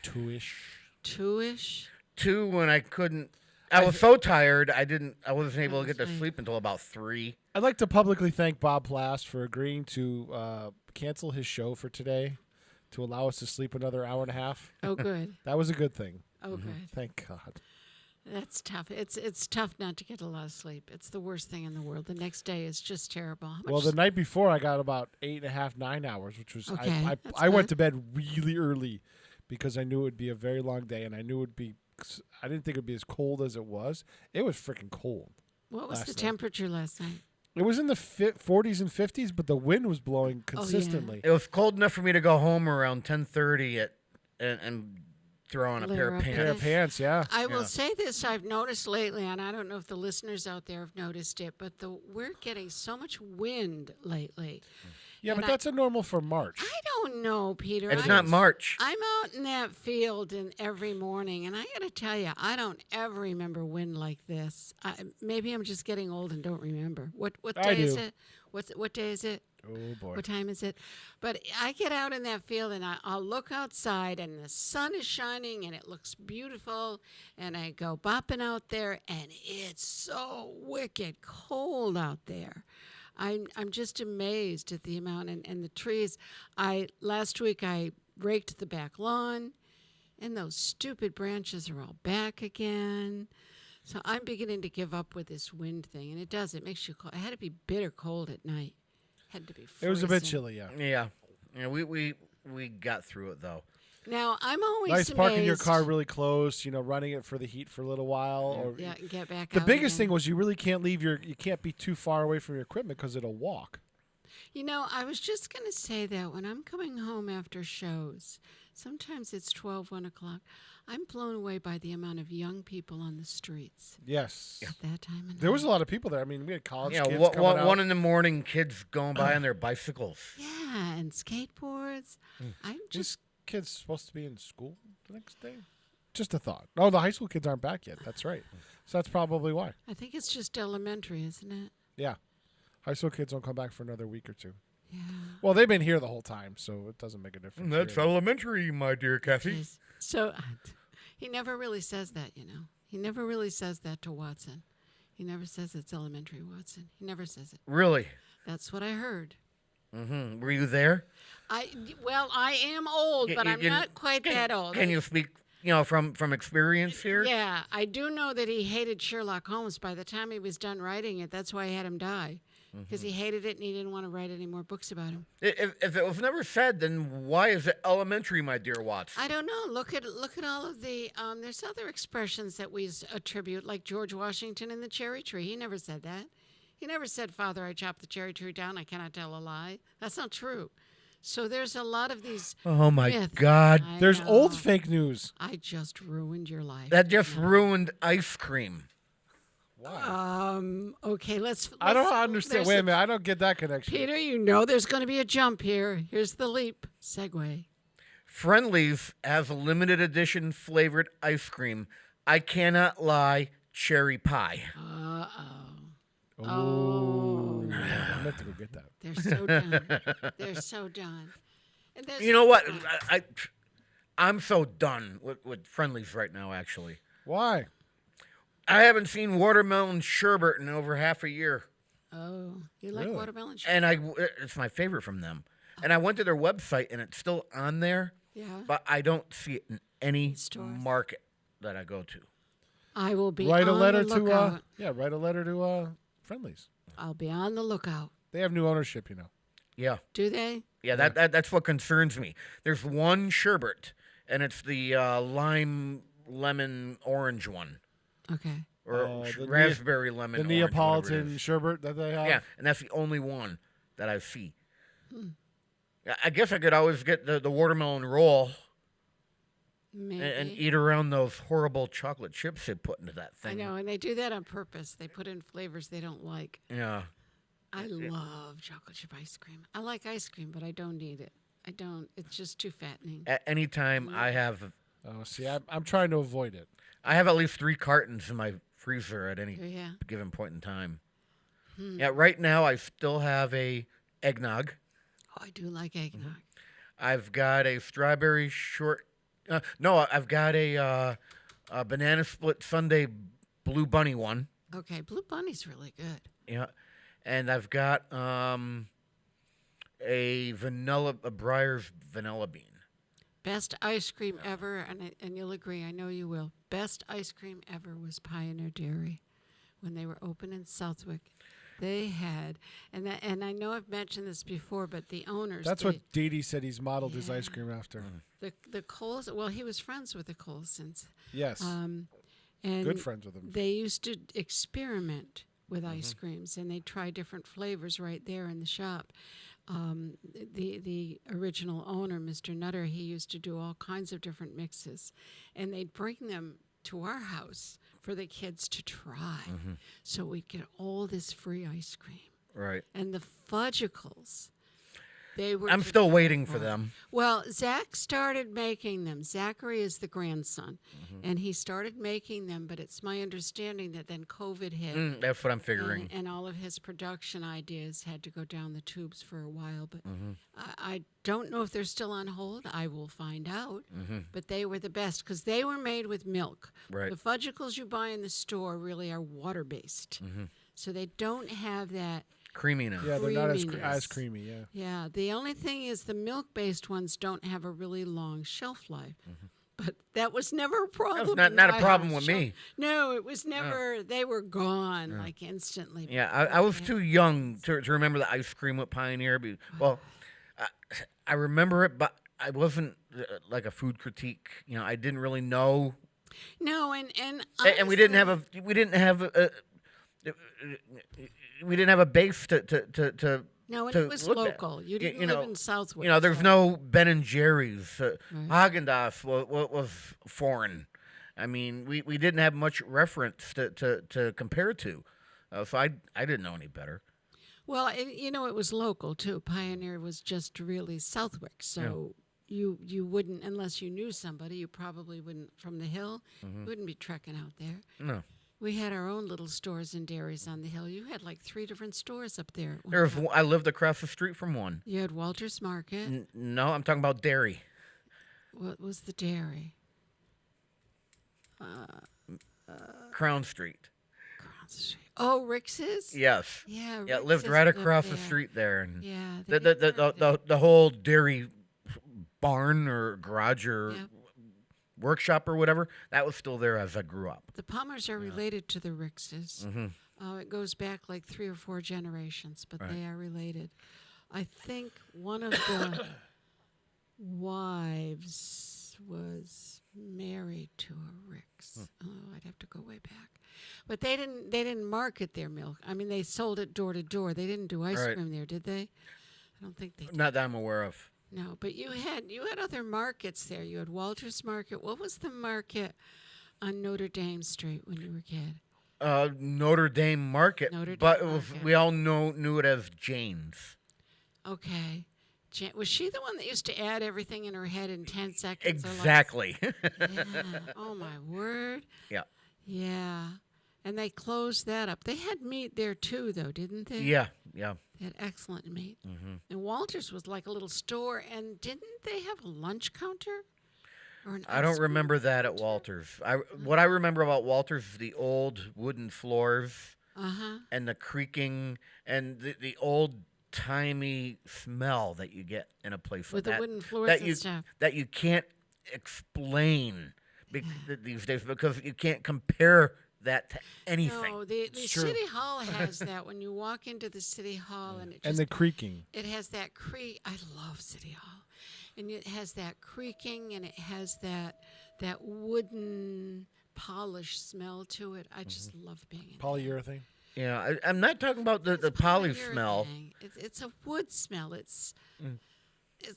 2-ish. 2-ish? 2 when I couldn't... I was so tired, I wasn't able to get to sleep until about 3. I'd like to publicly thank Bob Plast for agreeing to cancel his show for today to allow us to sleep another hour and a half. Oh, good. That was a good thing. Oh, good. Thank God. That's tough. It's tough not to get a lot of sleep. It's the worst thing in the world. The next day is just terrible. How Well, much the night before I got about 8.5, 9 hours, which was Okay, I that's I went good. to bed really early because I knew it would be a very long day, and I knew it would be. I didn't think it would be as cold as it was. It was freaking cold. What was last the night. temperature last night? It was in the 40s and 50s, but the wind was blowing yeah. consistently. It was cold enough for me to go home around 10:30 and throw on a pair Layer of up pants. Pair of pants, yeah. I will say this: I've noticed lately, and I don't know if the listeners out there have noticed it, but we're getting so much wind lately. Yeah, And but that's a normal for March. I don't know, Peter. It's I'm- not March. I'm out in that field every morning, and I got to tell you, I don't ever remember wind like this. Maybe I'm just getting old and don't remember. What I day is do. it? What day is it? Oh boy. What time is it? But I get out in that field and I'll look outside and the sun is shining and it looks beautiful. And I go bopping out there and it's so wicked cold out there. I'm just amazed at the amount and the trees. Last week I raked the back lawn and those stupid branches are all back again. So I'm beginning to give up with this wind thing, and it does. It makes you cold. It had to be bitter cold at night. Had to be freezing. It was a bit chilly, yeah. Yeah, we got through it though. Now, I'm always Nice amazed. parking your car really close, running it for the heat for a little while. Or Yeah, and get back the out biggest again. thing was you really can't you can't be too far away from your equipment because it'll walk. I was just going to say that when I'm coming home after shows, sometimes it's 12, 1 o'clock, I'm blown away by the amount of young people on the streets Yes. at that time of night. There was a lot of people there. I mean, we had college Yeah, kids one, coming out. one in the morning, kids going by on their bicycles. Yeah, and skateboards. I'm just... These kids supposed to be in school the next day? Just a thought. Oh, the high school kids aren't back yet. That's right. So that's probably why. I think it's just elementary, isn't it? Yeah. High school kids don't come back for another week or two. Yeah. Well, they've been here the whole time, so it doesn't make a difference. That's really. elementary, my dear Kathy. Jeez. So he never really says that, you know. He never really says that to Watson. He never says it's elementary, Watson. He never says it. Really? That's what I heard. Mm-hmm. Were you there? I am old, but I'm not quite that old. Can you speak, from experience here? Yeah, I do know that he hated Sherlock Holmes. By the time he was done writing it, that's why I had him die. Because he hated it and he didn't want to write any more books about him. If it was never said, then why is it elementary, my dear Watts? I don't know. Look at all of the. There's other expressions that we attribute, like George Washington and the cherry tree. He never said that. He never said, "Father, I chopped the cherry tree down. I cannot tell a lie." That's not true. So there's a lot of these. Oh my myths. God! I There's know. old fake news. I just ruined your life. That just ruined ice cream. Okay, let's I don't understand. Wait a minute. I don't get that connection. Peter, you know there's going to be a jump here. Here's the leap. Segue. Friendly's has a limited edition flavored ice cream. I cannot lie, cherry pie. Oh. I meant to go get that. They're so done. They're so done. And You know what? I'm so done with Friendly's right now, actually. Why? I haven't seen watermelon sherbet in over half a year. Oh, you like Really? watermelon? And it's my favorite from them. And I went to their website, and it's still on there. Yeah. But I don't see it in any Stores. market that I go to. I will be Write a on letter the to lookout. write a letter to Friendly's. I'll be on the lookout. They have new ownership, you know. Yeah. Do they? Yeah, that's what concerns me. There's one sherbet, and it's the lime, lemon, orange one. Okay. Or The raspberry lemon The orange, whatever it Neapolitan is. sherbet that they have. Yeah, and that's the only one that I see. I guess I could always get the watermelon roll Maybe. and eat around those horrible chocolate chips they put into that thing. I know, and they do that on purpose. They put in flavors they don't like. Yeah. I love chocolate chip ice cream. I like ice cream, but I don't eat it. I don't. It's just too fattening. At any time, I have Oh, see, I'm trying to avoid it. at least 3 cartons in my freezer at any Yeah. given point in time. Yeah, right now I still have a eggnog. Oh, I do like eggnog. I've got a strawberry short. No, I've got a banana split sundae blue bunny one. Okay, Blue Bunny's really good. Yeah, and I've got a Breyer's vanilla bean. Best ice cream ever, and you'll agree, I know you will. Best ice cream ever was Pioneer Dairy when they were open in Southwick. They had, and I know I've mentioned this before, but the owners. That's what Dee Dee said he's modeled his ice cream after. the Coles. Well, he was friends with the Colsons. Yes. And Good friends with them. They used to experiment with ice creams, and they'd try different flavors right there in the shop. The original owner, Mr. Nutter, he used to do all kinds of different mixes, and they'd bring them to our house for the kids to try. So we'd get all this free ice cream. Right. And the fudgicles, they were. I'm to still die waiting for for. them. Well, Zach started making them. Zachary is the grandson, and he started making them. But it's my understanding that then COVID hit, That's what I'm figuring. and all of his production ideas had to go down the tubes for a while. But I don't know if they're still on hold. I will find out. But they were the best because they were made with milk. Right. The fudgicles you buy in the store really are water based, so they don't have that. Creaminess. Yeah, they're not as creaminess. creamy, yeah. Yeah, the only thing is the milk-based ones don't have a really long shelf life. But that was never a problem. That's in not a my problem house. with me. No, it was never. They were gone like instantly. Yeah, I was too young to remember the ice cream with Pioneer. Well, I remember it, but I wasn't like a food critique. I didn't really know. No, and We didn't have a base to No, and to it was look at. local. You didn't live in Southwick. There's so- no Ben and Jerry's. Haagen-Dazs was foreign. I mean, we didn't have much reference to compare to, so I didn't know any better. Well, it was local too. Pioneer was just really Southwick, so you wouldn't, unless you knew somebody, you probably wouldn't, from the hill, you wouldn't be trekking out there. No. We had our own little stores and dairies on the hill. You had like 3 different stores up there. at one time. I lived across the street from one. You had Walter's Market. No, I'm talking about dairy. What was the dairy? Crown Street. Crown Street. Oh, Rick's? Yes. Yeah, Yeah, Rick's lived is right up across the there. street there, and Yeah. the whole dairy barn or garage or Yep. workshop or whatever, that was still there as I grew up. The Palmers are related to the Rickses. It goes back like 3 or 4 generations, but they are related. I think one of the wives was married to a Ricks. Oh, I'd have to go way back. But they didn't market their milk. I mean, they sold it door to door. They didn't do ice Right. cream there, did they? I don't think they did. Not that I'm aware of. No, but you had other markets there. You had Walter's Market. What was the market on Notre Dame Street when you were a kid? Notre Dame Market, Notre but Dame it was, Market. we all knew it as Jane's. Okay. Was she the one that used to add everything in her head in 10 seconds? or less? Exactly. Yeah. Oh, my word. Yeah. Yeah. And they closed that up. They had meat there, too, though, didn't they? Yeah. Yeah. They had excellent meat. And Walter's was like a little store. And didn't they have a lunch counter? Or an I don't ice cream remember that at counter? Walters. What I remember about Walters is the old wooden floors Uh-huh. and the creaking and the old timey smell that you get in a place With like the that. wooden floors that and you stuff. that you can't explain these days because you can't compare that to anything. No, the true. City Hall has that. When you walk into the City Hall and it just And the creaking. it has that creak. I love City Hall, and it has that creaking, and it has that wooden polish smell to it. I just love being in there. Polyurethane. Yeah, I'm not talking about the poly Polyurethane. smell. It's a wood smell. It's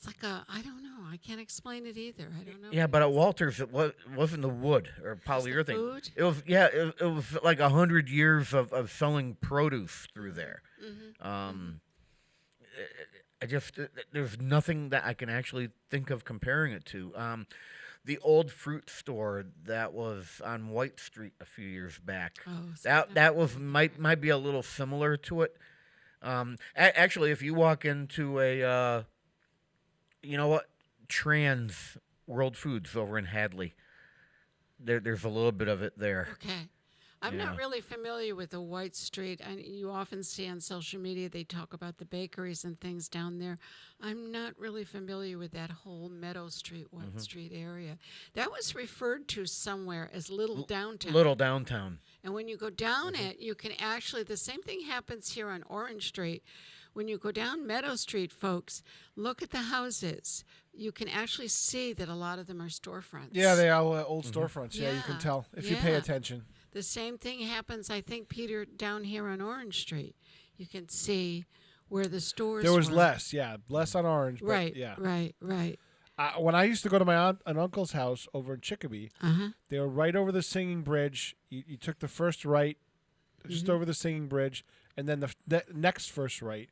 like I don't know. I can't explain it either. I don't know. Yeah, but at Walters it wasn't the wood or polyurethane. food? It was it was like 100 years of selling produce through there. I just there's nothing that I can actually think of comparing it to. The old fruit store that was on White Street a few years back. Oh, so that was might be a little similar to it. Actually, if you walk into a Trans World Foods over in Hadley, there's a little bit of it there. Okay. I'm not really familiar with the White Street. You often see on social media they talk about the bakeries and things down there. I'm not really familiar with that whole Meadow Street, White Street area. That was referred to somewhere as Little Downtown. Little downtown. And when you go down it, you can actually, the same thing happens here on Orange Street. When you go down Meadow Street, folks, look at the houses. You can actually see that a lot of them are storefronts. Yeah, they are old storefronts. Yeah, you can Yeah, tell if you pay yeah. attention. The same thing happens, I think, Peter, down here on Orange Street. You can see where the stores There was were. less on Orange. But Right, yeah. right. When I used to go to my aunt and uncle's house over in Chicopee, Uh-huh. they were right over the Singing Bridge. You took the first right, just over the Singing Bridge, and then the next first right.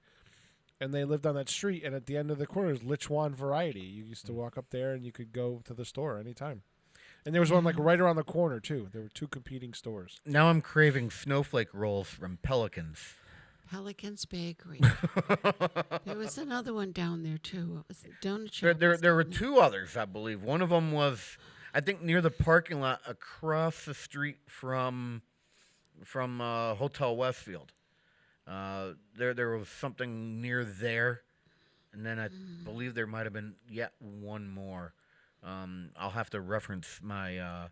And they lived on that street, and at the end of the corner is Lichuan Variety. You used to walk up there, and you could go to the store anytime. And there was one like right around the corner too. There were 2 competing stores. Now I'm craving snowflake rolls from Pelicans. Pelican's Bakery. There was another one down there, too. What was it? Donut shop. There were 2 others, I believe. One of them was, I think, near the parking lot across the street from Hotel Westfield. There was something near there, and then I believe there might have been yet one more. I'll have to reference my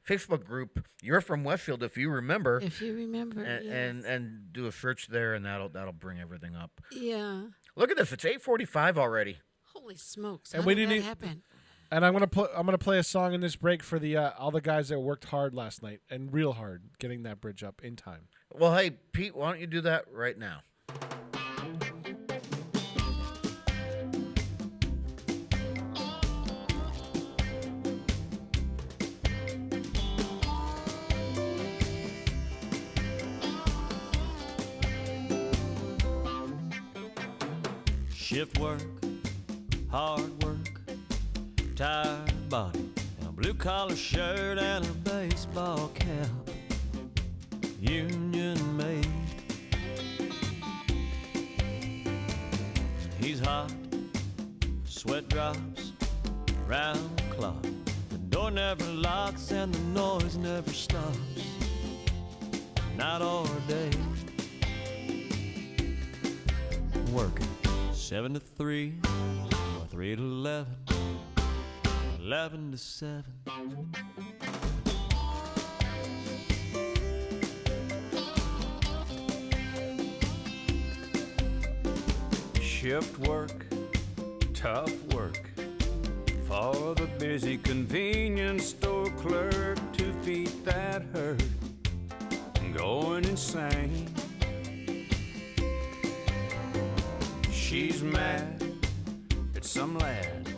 Facebook group. You're from Westfield, if you remember, If you remember. yes. and do a search there, and that'll bring everything up. Yeah. Look at this; it's 8:45 already. Holy smokes. And How we did didn't that e- happen? And I'm gonna play a song in this break for the all the guys that worked hard last night and real hard getting that bridge up in time. Well, hey Pete, why don't you do that right now? Shift work, hard work, tired body, and a blue-collar shirt and a baseball cap, union made. He's hot, sweat drops round the clock. The door never locks and the noise never stops, night or day. Working 7 to 3, or 3 to 11, 11 to 7. Shift work, tough work, for the busy convenience store clerk. 2 feet that hurt, going insane. She's mad at some lad,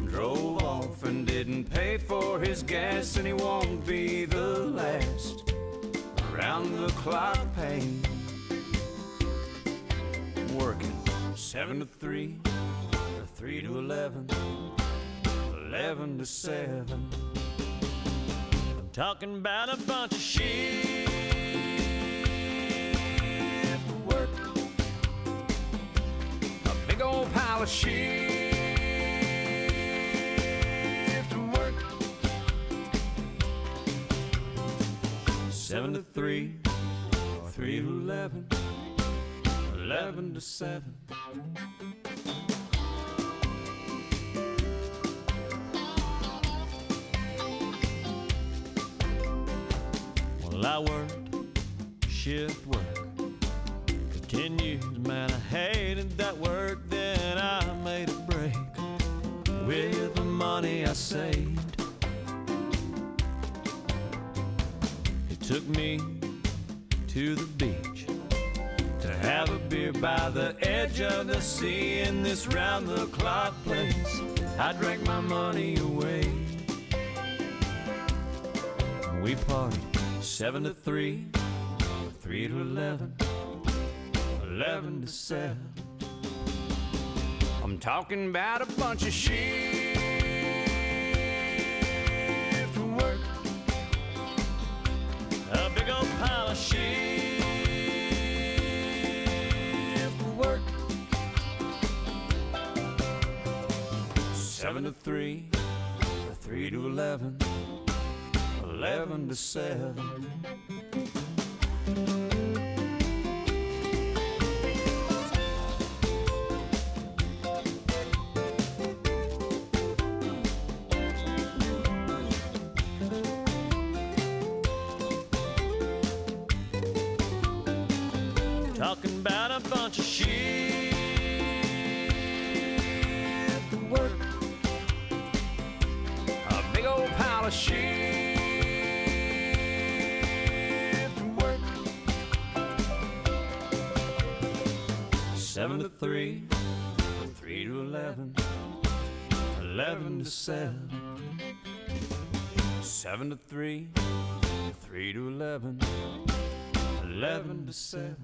drove off and didn't pay for his gas, and he won't be the last. Around the clock pain, working 7 to 3, or 3 to 11, 11 to 7. I'm talking about a bunch of shift work, a big old pile of shift work. 7 to 3, or 3 to 11, 11 to 7. Well, I worked shift work, continued, man, I hated that work. Then I made a break with the money I saved. It took me to the beach to have a beer by the edge of the sea. In this round-the-clock place, I drank my money away. We partied 7 to 3, 3 to 11, 11 to 7. I'm talking about a bunch of shift work, a big old pile of shift work. 7 to 3, 3 to 11, 11 to 7. Talking about a bunch of shift work, a big old pile of shift work. 7 to 3, 3 to 11, 11 to 7. 7 to 3, 3 to 11, 11 to 7.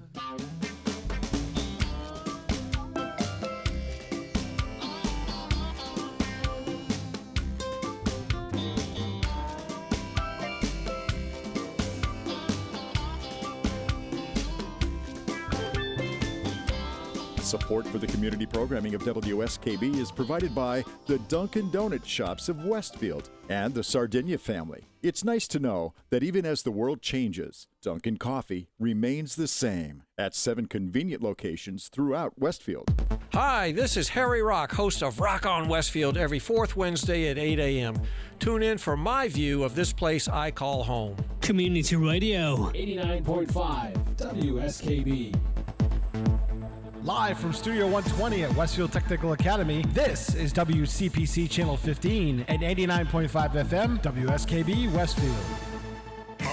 Support for the community programming of WSKB is provided by the Dunkin' Donut Shops of Westfield and the Sardinia family. It's nice to know that even as the world changes, Dunkin' Coffee remains the same at 7 convenient locations throughout Westfield. Hi, this is Harry Rock, host of Rock on Westfield every 4th Wednesday at 8 a.m. Tune in for my view of this place I call home. Community Radio. 89.5 WSKB. Live from Studio 120 at Westfield Technical Academy, this is WCPC Channel 15 and 89.5 FM WSKB Westfield.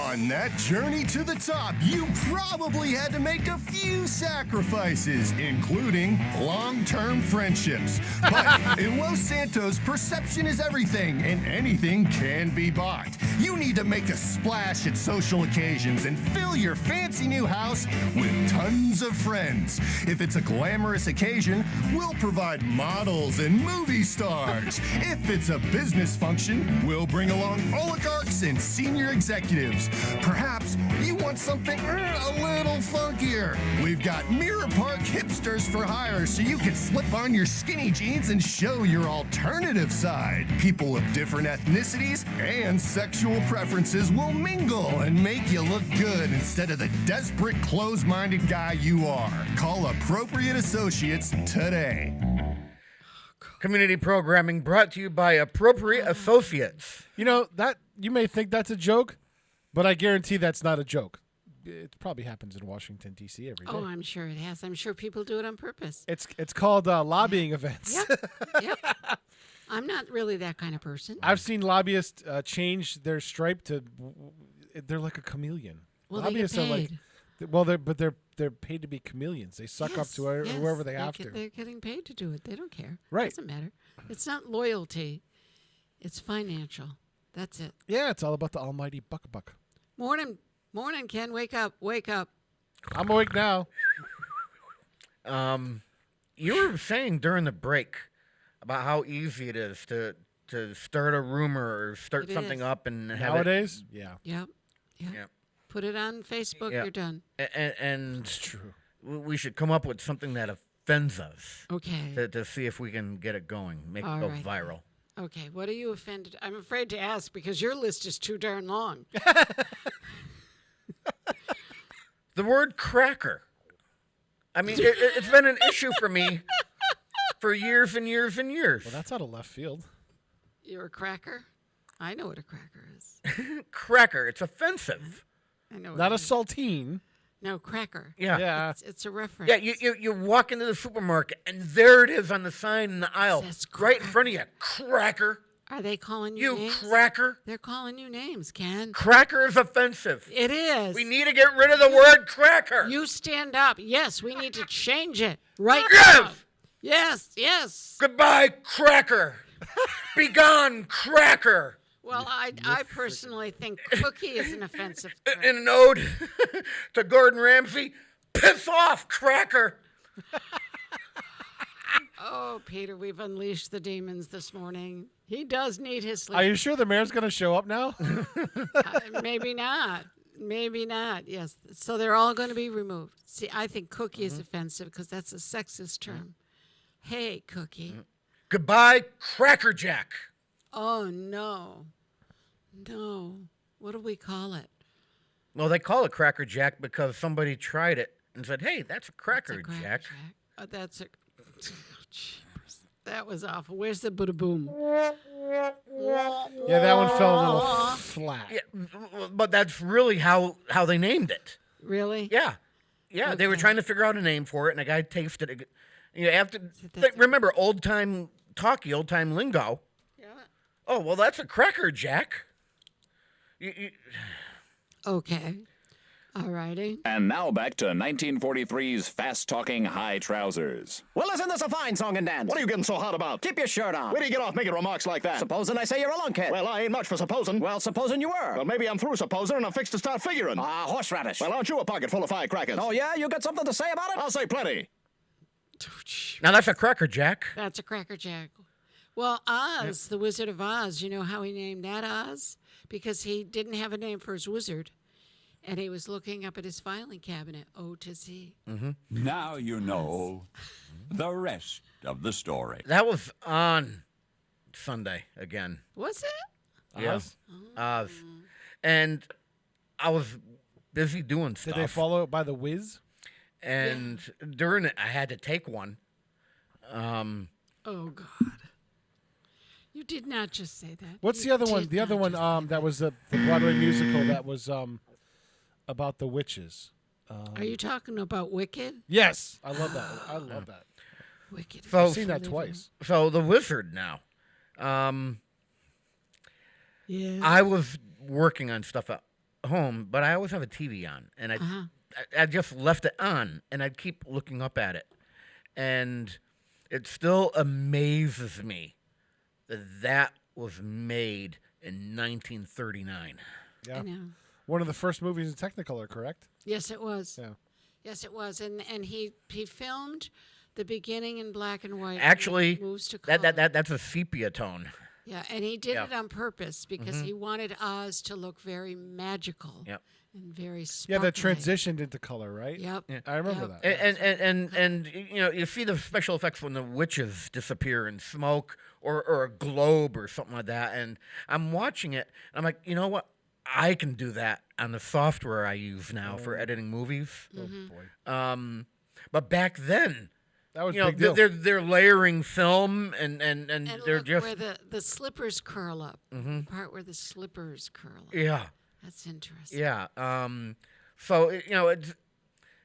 On that journey to the top, you probably had to make a few sacrifices, including long-term friendships. But in Los Santos, perception is everything, and anything can be bought. You need to make a splash at social occasions and fill your fancy new house with tons of friends. If it's a glamorous occasion, we'll provide models and movie stars. If it's a business function, we'll bring along oligarchs and senior executives. Perhaps you want something a little funkier. We've got Mirror Park hipsters for hire so you can slip on your skinny jeans and show your alternative side. People of different ethnicities and sexual preferences will mingle and make you look good instead of the desperate, close-minded guy you are. Call Appropriate Associates today. Community programming brought to you by Appropriate Associates. You know, that you may think that's a joke, but I guarantee that's not a joke. It probably happens in Washington, D.C. every day. Oh, I'm sure it has. I'm sure people do it on purpose. It's called lobbying events. Yep. I'm not really that kind of person. I've seen lobbyists change their stripe to they're like a chameleon. Well, Lobbyists they get are like paid. well, they're paid to be chameleons. They suck up to whoever they have to. They're getting paid to do it. They don't care. Right. It doesn't matter. It's not loyalty. It's financial. That's it. Yeah, it's all about the almighty buck. Morning, Ken. Wake up. I'm awake now. You were saying during the break about how easy it is to start a rumor or start something up and have nowadays. Yep. Put it on Facebook. Yeah. You're done. And It's true. we should come up with something that offends us. Okay. To see if we can get it going, make All it go right. viral. Okay. What are you offended? I'm afraid to ask because your list is too darn long. The word cracker. I mean, it's been an issue for me for years and years and years. Well, that's out of left field. You're a cracker? I know what a cracker is. Cracker. It's offensive. I know. Not a it is. saltine. No, cracker. Yeah. It's a reference. Yeah, you walk into the supermarket and there it is on the sign in the aisle, Says right in front of you. Cracker. Are they calling you You names? cracker. They're calling you names, Ken. Cracker is offensive. It is. We need to get rid of the word cracker. You stand up. Yes, we need to change it right Yes! now. Yes. Goodbye, cracker. Be gone, cracker. Well, I personally think cookie is an offensive term. In an ode to Gordon Ramsay, piss off, cracker. Oh, Peter, we've unleashed the demons this morning. He does need his sleep. Are you sure the mayor's going to show up now? Maybe not. Maybe not. Yes. So they're all going to be removed. See, I think cookie is offensive because that's a sexist term. Hey, cookie. Goodbye, Cracker Jack. Oh, no. No. What do we call it? Well, they call it Cracker Jack because somebody tried it and said, hey, that's a It's Cracker a Cracker Jack. That's a... Jeepers. That was awful. Where's the Buddha boom? Yeah, that one fell a little flat. Yeah, but that's really how they named it. Really? Yeah. Yeah, they were Okay. trying to figure out a name for it, and a guy tasted it. You have to that's remember old-time talkie, old-time lingo. Yeah. Oh, well, that's a Cracker Jack. Okay. All righty. And now back to 1943's fast-talking high trousers. Well, isn't this a fine song and dance? What are you getting so hot about? Keep your shirt on. Where do you get off making remarks like that? Supposing I say you're a lunkhead. Well, I ain't much for supposing. Well, supposing you were. Well, maybe I'm through supposing and I'm fixed to start figuring. Horseradish. Well, aren't you a pocket full of firecrackers? Oh, yeah? You got something to say about it? I'll say plenty. Now, that's a Cracker Jack. That's a Cracker Jack. Well, Oz, the Wizard of Oz, you know how he named that Oz? Because he didn't have a name for his wizard. And he was looking up at his filing cabinet, O to Z. Now you know the rest of the story. That was on Sunday again. Was it? Yes. Oz. And I was busy doing stuff. Did they follow it by the whiz? And during it, I had to take one. Oh, God. You did not just say that. What's You the other one? did The other not one just say that was the Broadway musical that was about the witches. Are you talking about Wicked? Yes, I love that. I love that. Wicked. So- I've seen that twice. So the wizard now. Yeah. I was working on stuff home, but I always have a TV on, and I just left it on, and I'd keep looking up at it, and it still amazes me that was made in 1939. Yeah. I know. One of the first movies in Technicolor, correct? Yes, it was. Yeah. Yes, it was. And he filmed the beginning in black and white. Actually, and moves to color. that's a sepia tone. Yeah, and he did it on purpose because he wanted Oz to look very magical. Yep. And very Yeah, sparkly. that transitioned into color, right? Yep. Yeah. I remember that. And you know, you see the special effects when the witches disappear in smoke or a globe or something like that, and I'm watching it, and I'm like, you know what? I can do that on the software I use now for editing movies. Oh boy. But back then, that was you know, big deal. they're layering film and they're look just where the slippers curl up. The part where the slippers curl up. yeah. That's interesting. Yeah. So you know,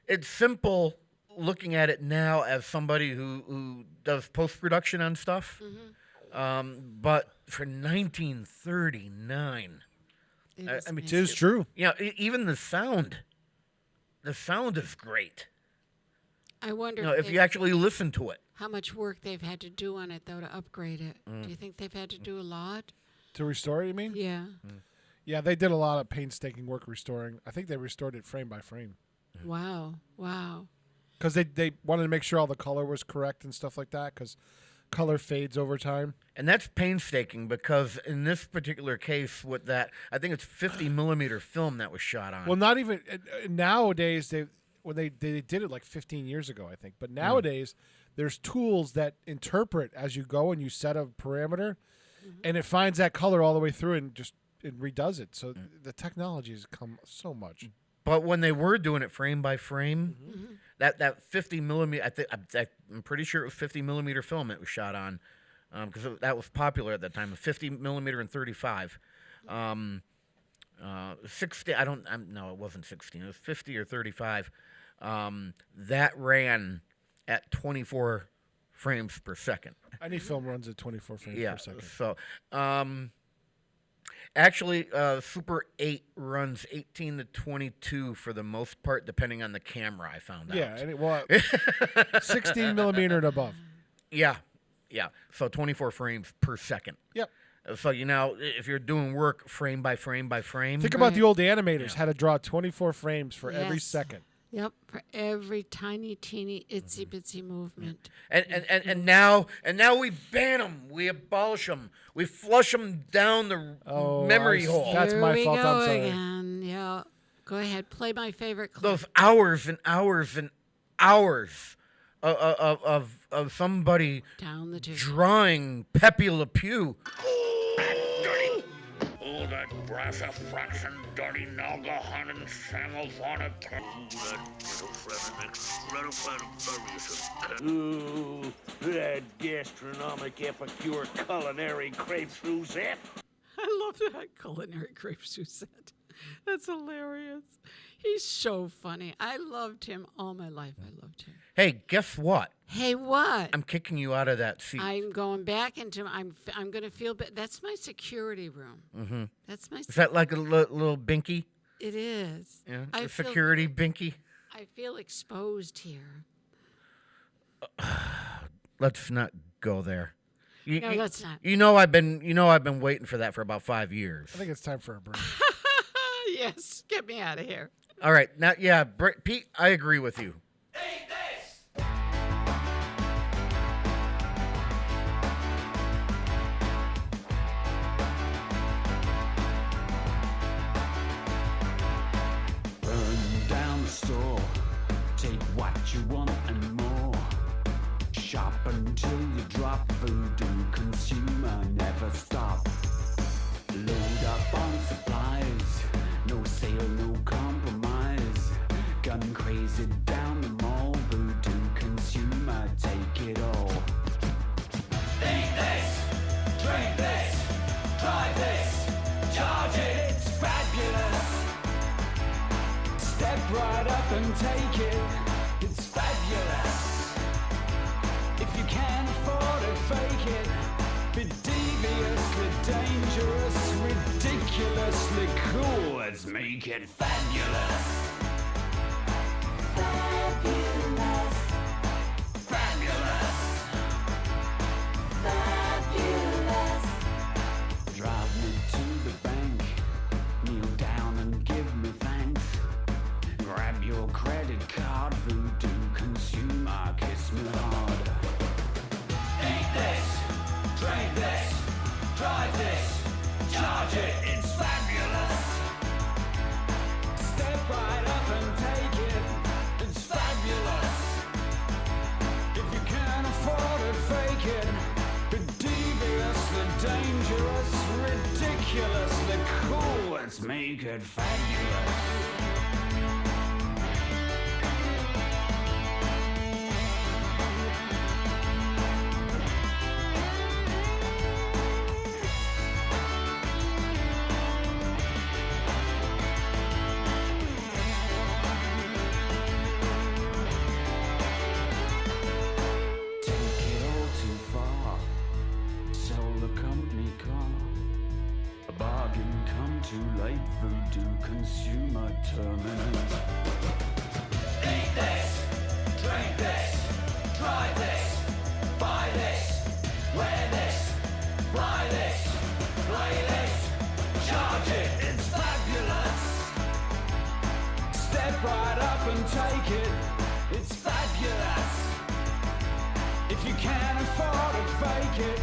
it's simple looking at it now as somebody who does post production on stuff. But for 1939, I mean, it is true. Yeah. Even the sound is great. I wonder If you actually listen to it. how much work they've had to do on it though to upgrade it. Do you think they've had to do a lot? To restore it, you mean? Yeah. Yeah, they did a lot of painstaking work restoring. I think they restored it frame by frame. Wow. Wow. Because they wanted to make sure all the color was correct and stuff like that, because color fades over time. And that's painstaking because in this particular case with that, I think it's 50 millimeter film that was shot on. Well, not even nowadays. They did it like 15 years ago, I think. But nowadays, there's tools that interpret as you go and you set a parameter, and it finds that color all the way through and just it redoes it. So the technology has come so much. But when they were doing it frame by frame, that 50 millimeter, I'm pretty sure it was 50 millimeter film it was shot on, because that was popular at that time. 50 millimeter and 35. 60. No, it wasn't 16. It was 50 or 35. That ran at 24 frames per second. Any film runs at 24 frames per second. So, actually, Super 8 runs 18 to 22 for the most part, depending on the camera, I found out. Yeah, 16 millimeter and above. Yeah. So 24 frames per second. Yep. So, if you're doing work frame by frame by frame. Think about the old animators had to draw 24 frames for every second. Yep, for every tiny, teeny, itsy bitsy movement. And now we ban them. We abolish them. We flush them down the memory hole. That's my fault. I'm sorry. Again. Yeah, go ahead. Play my favorite clip. Those hours and hours and hours of somebody down the tube drawing Pepe Le Pew. Oh, that brass fraction, dirty naga hunting shambles on a Ooh, that gastronomic epicure culinary crepe Suzette. I love that culinary crepe Suzette. That's hilarious. He's so funny. I loved him all my life. I loved him. Hey, guess what? Hey, what? I'm kicking you out of that seat. I'm going back into. I'm going to feel. That's my security room. Mm-hmm. That's my. Is that like a little binky? It is. Yeah, I security binky. I feel exposed here. Let's not go there. No, let's not. You know I've been waiting for that for about 5 years. I think it's time for a break. Yes, get me out of here. All right, now, Pete, I agree with you. Burn down the store, take what you want and more. Shop until you drop, voodoo consumer, never stop. Load up on supplies, no sale, no compromise. Gun crazy down the mall, voodoo consumer, take it all. Think this, drink this, try this, charge it, it's fabulous. Step right up and take it, it's fabulous. If you can't afford it, fake it. Be deviously dangerous, ridiculous. ridiculously cool. Let's make it fabulous. Fabulous. Fabulous. Fabulous. Drive me to the bank. Kneel down and give me thanks. Grab your credit card. Voodoo consumer. Kiss me hard. Eat this. Drink this. Drive this. Charge it. It's fabulous. Step right up and take it. It's fabulous. If you can't afford it, fake it. But deviously dangerous, ridiculously cool. Let's make it fabulous. Too late, voodoo consumer terminus. Eat this, drink this, try this, buy this, wear this, fly this, play this, charge it, it's fabulous. Step right up and take it, it's fabulous. If you can't afford it, fake it.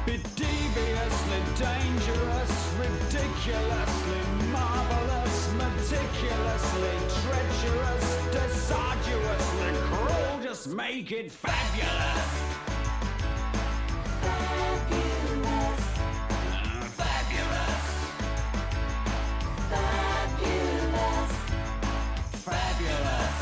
Be deviously dangerous, ridiculously marvelous, meticulously treacherous, disarduously cruel. Just make it fabulous. Fabulous. Fabulous. Fabulous. Fabulous.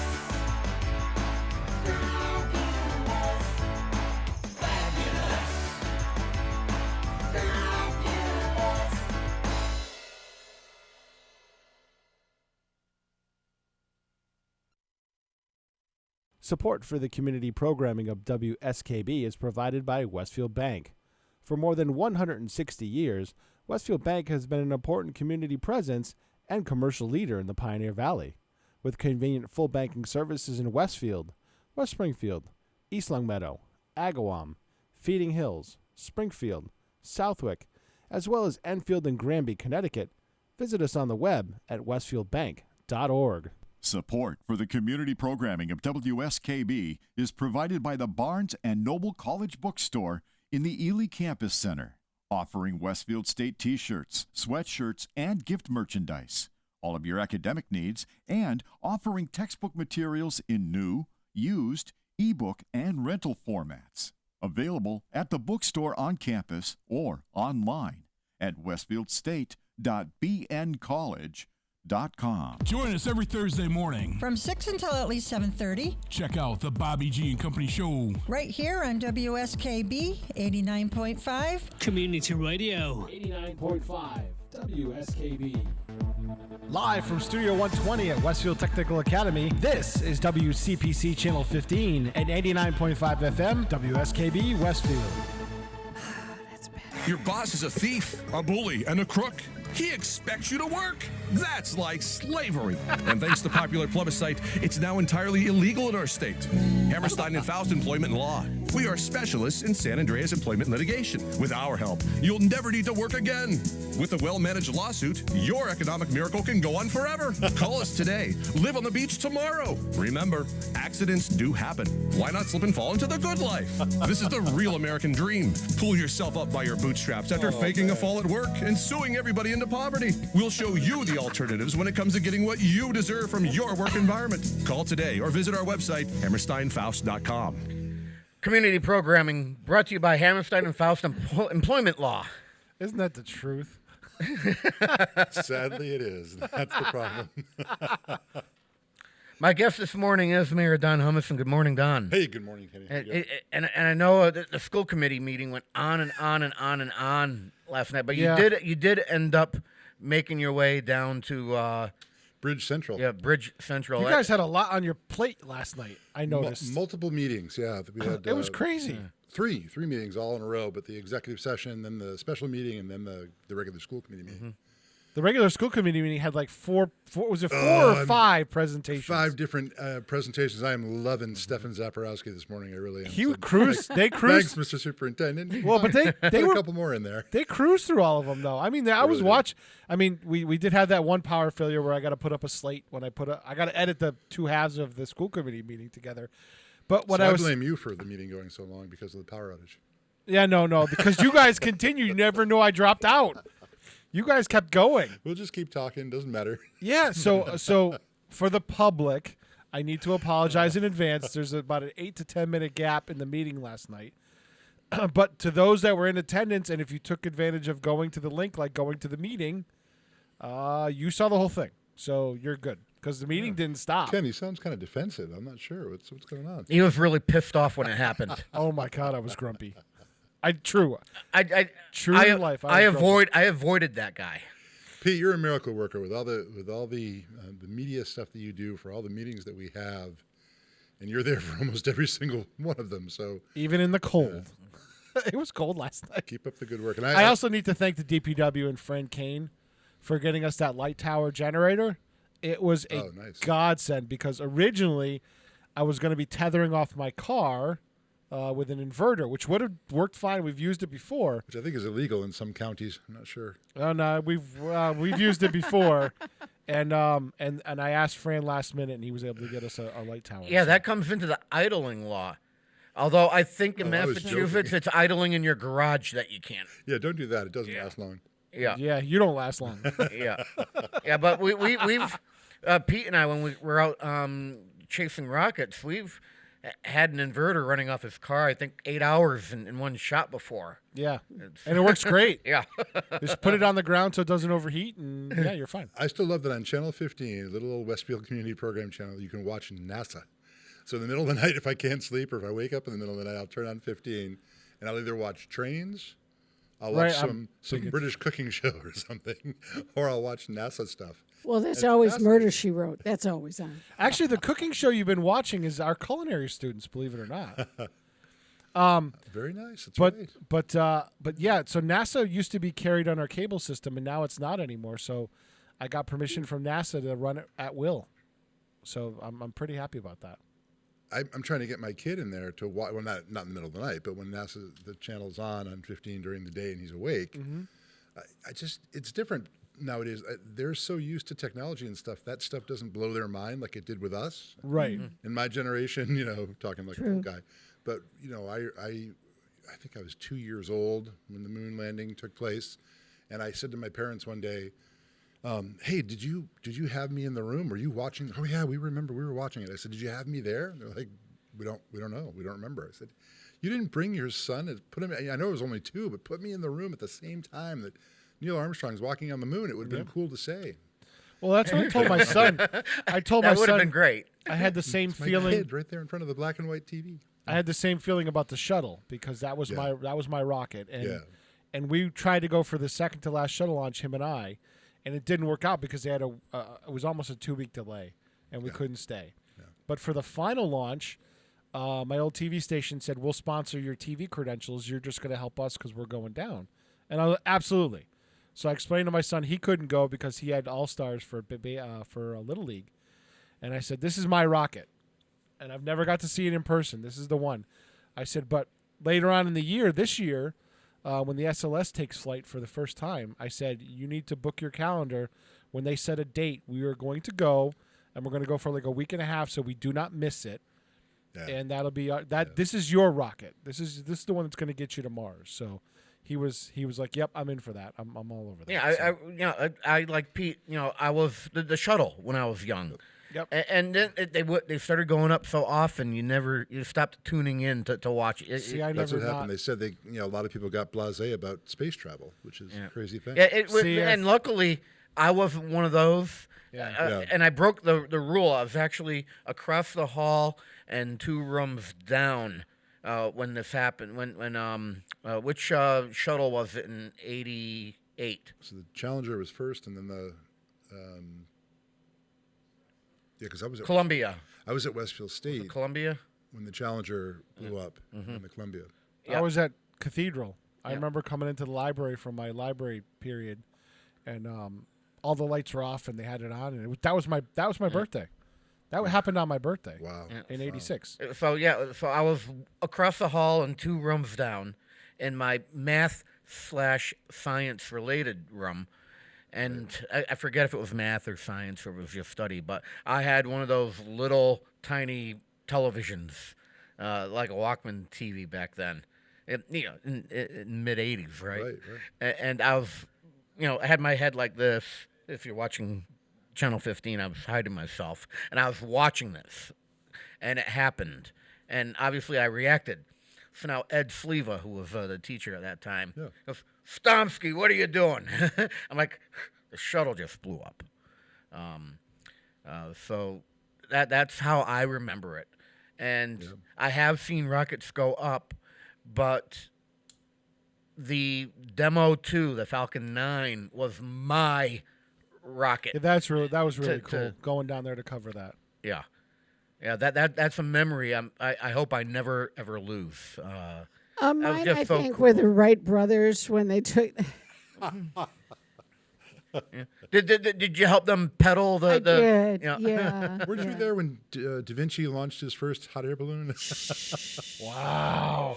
Support for the community programming of WSKB is provided by Westfield Bank. For more than 160 years, Westfield Bank has been an important community presence and commercial leader in the Pioneer Valley, with convenient full banking services in Westfield, West Springfield, East Longmeadow, Agawam, Feeding Hills, Springfield, Southwick, as well as Enfield and Granby, Connecticut. Visit us on the web at westfieldbank.org. Support for the community programming of WSKB is provided by the Barnes & Noble College Bookstore in the Ely Campus Center, offering Westfield State t-shirts, sweatshirts, and gift merchandise, all of your academic needs, and offering textbook materials in new, used, ebook, and rental formats. Available at the bookstore on campus or online at westfieldstate.bncollege.com. Join us every Thursday morning from 6 until at least 7:30. Check out the Bobby G and Company Show right here on WSKB 89.5 Community Radio. 89.5 WSKB. Live from Studio 120 at Westfield Technical Academy, this is WCPC Channel 15 and 89.5 FM WSKB Westfield. Your boss is a thief, a bully, and a crook. He expects you to work. That's like slavery. And thanks to popular plebiscite, it's now entirely illegal in our state. Hammerstein and Faust Employment Law. We are specialists in San Andreas employment litigation. With our help, you'll never need to work again. With a well-managed lawsuit, your economic miracle can go on forever. Call us today. Live on the beach tomorrow. Remember, accidents do happen. Why not slip and fall into the good life? This is the real American dream. Pull yourself up by your bootstraps after faking a fall at work and suing everybody into poverty. We'll show you the alternatives when it comes to getting what you deserve from your work environment. Call today or visit our website, hammersteinfaust.com. Community programming brought to you by Hammerstein and Faust Employment Law. Isn't that the truth? Sadly, it is. That's the problem. My guest this morning is Mayor Don Humison. Good morning, Don. Hey, good morning, Kenny. And I know the school committee meeting went on and on and on and on last night, but you did end up making your way down to Bridge Central. Yeah, Bridge Central. You guys had a lot on your plate last night, I noticed. Multiple meetings, yeah. We had, it was crazy. Yeah. Three meetings all in a row, but the executive session, then the special meeting, and then the regular school committee meeting. The regular school committee meeting had like four was it 4 or 5 presentations? 5 different presentations. I am loving Stefan Zaporowski this morning. I really am. He cruised. They cruised. Thanks, Mr. Superintendent. Well, but they Put were a couple more in there. They cruised through all of them, though. I mean, I was watching. I mean, we did have that one power failure where I got to put up a slate when I got to edit the 2 halves of the school committee meeting together. But what So I I blame you for the meeting going so long because of the power outage. Yeah, no, because you guys continued. You never knew I dropped out. You guys kept going. We'll just keep talking. Doesn't matter. Yeah. So for the public, I need to apologize in advance. There's about an 8 to 10 minute gap in the meeting last night. But to those that were in attendance, and if you took advantage of going to the link, like going to the meeting, you saw the whole thing. So you're good because the meeting didn't stop. Ken, he sounds kind of defensive. I'm not sure what's going on. He was really pissed off when it happened. Oh my God, I was grumpy. I avoided that guy. Pete, you're a miracle worker with all the media stuff that you do for all the meetings that we have, and you're there for almost every single one of them. So even in the cold, it was cold last night. Keep up the good work. And I also need to thank the DPW and Fran Kane for getting us that light tower generator. It was a godsend because originally I was going to be tethering off my car with an inverter, which would have worked fine. We've used it before, which I think is illegal in some counties. I'm not sure. Oh no, we've used it before, and I asked Fran last minute, and he was able to get us a light tower. Yeah, that comes into the idling law. Although I think in Massachusetts it's idling in your garage that you can't. Yeah, don't do that. It doesn't last long. Yeah, you don't last long. yeah, but we've Pete and I, when we were out chasing rockets, we've had an inverter running off his car, I think 8 hours in one shot before. Yeah, and it works great. Yeah. Just put it on the ground so it doesn't overheat, and yeah, you're fine. I still love that on Channel 15, little old Westfield Community Program channel, you can watch NASA. So in the middle of the night, if I can't sleep or if I wake up in the middle of the night, I'll turn on 15, and I'll either watch trains, I'll watch some British cooking show or something, or I'll watch NASA stuff. Well, that's always Murder, She Wrote. That's always on. Actually, the cooking show you've been watching is our culinary students, believe it or not. Very nice. That's but, right. But yeah, so NASA used to be carried on our cable system, and now it's not anymore. So I got permission from NASA to run it at will. So I'm pretty happy about that. I'm trying to get my kid in there to watch. Well, not in the middle of the night, but when the channel's on 15 during the day and he's awake. It's different nowadays. They're so used to technology and stuff. That stuff doesn't blow their mind like it did with us. Right. In my generation, talking like a guy. But I think I was 2 years old when the moon landing took place, and I said to my parents one day, "Hey, did you have me in the room? Were you watching?" "Oh yeah, we remember. We were watching it." I said, "Did you have me there?" And they're like, "We don't know. We don't remember." I said, "You didn't bring your son and put him. I know it was only 2, but put me in the room at the same time that Neil Armstrong's walking on the moon. It would have been cool to say." Well, that's what I told my son. I told my son that would have been great. I had the same It's feeling. my kid right there in front of the black and white TV. I had the same feeling about the shuttle because that was my rocket, and we tried to go for the second to last shuttle launch, him and I, and it didn't work out because they had it was almost a 2-week delay, and we couldn't stay. Yeah. But for the final launch, my old TV station said, "We'll sponsor your TV credentials. You're just going to help us because we're going down." And I was absolutely. So I explained to my son he couldn't go because he had All-Stars for Little League, and I said, "This is my rocket." And I've never got to see it in person. This is the one. I said, but later on in the year, this year, when the SLS takes flight for the first time, I said, you need to book your calendar. When they set a date, we are going to go, and we're going to go for like a week and a half so we do not miss it. Yeah. And that'll be this is your rocket. This is the one that's going to get you to Mars. So he was like, yep, I'm in for that. I'm all over that. Yeah, I like Pete. I was the shuttle when I was young. Yep. And then they started going up so often you stopped tuning in to watch it. That's what happened. They said a lot of people got blasé about space travel, which is a crazy thing. Yeah, and luckily I wasn't one of those. And I broke the rule. I was actually across the hall and 2 rooms down when this happened. When which shuttle was it in '88? So the Challenger was first, and then the. Yeah, because I was at Columbia. I was at Westfield State. Columbia? When the Challenger blew up in the Columbia. I was at Cathedral. I remember coming into the library from my library period, and all the lights were off and they had it on, and that was my birthday. That happened on my birthday. Wow. In '86. So I was across the hall and 2 rooms down in my math/science related room. And I forget if it was math or science or it was just study, but I had one of those little tiny televisions, like a Walkman TV back then, in mid '80s, right? Right. And I was, I had my head like this. If you're watching Channel 15, I was hiding myself, and I was watching this, and it happened, and obviously I reacted. So now Ed Sleva, who was the teacher at that time, goes, "Stomsky, what are you doing?" I'm like, the shuttle just blew up. So that's how I remember it. And I have seen rockets go up, but the Demo 2, the Falcon 9, was my rocket. Yeah, that was really cool. Going down there to cover that. Yeah. Yeah, that's a memory I hope I never, ever lose. Mine, I think, were the Wright brothers when they took... Did you help them pedal the... I did, yeah. Weren't you there when Da Vinci launched his first hot air balloon? Wow.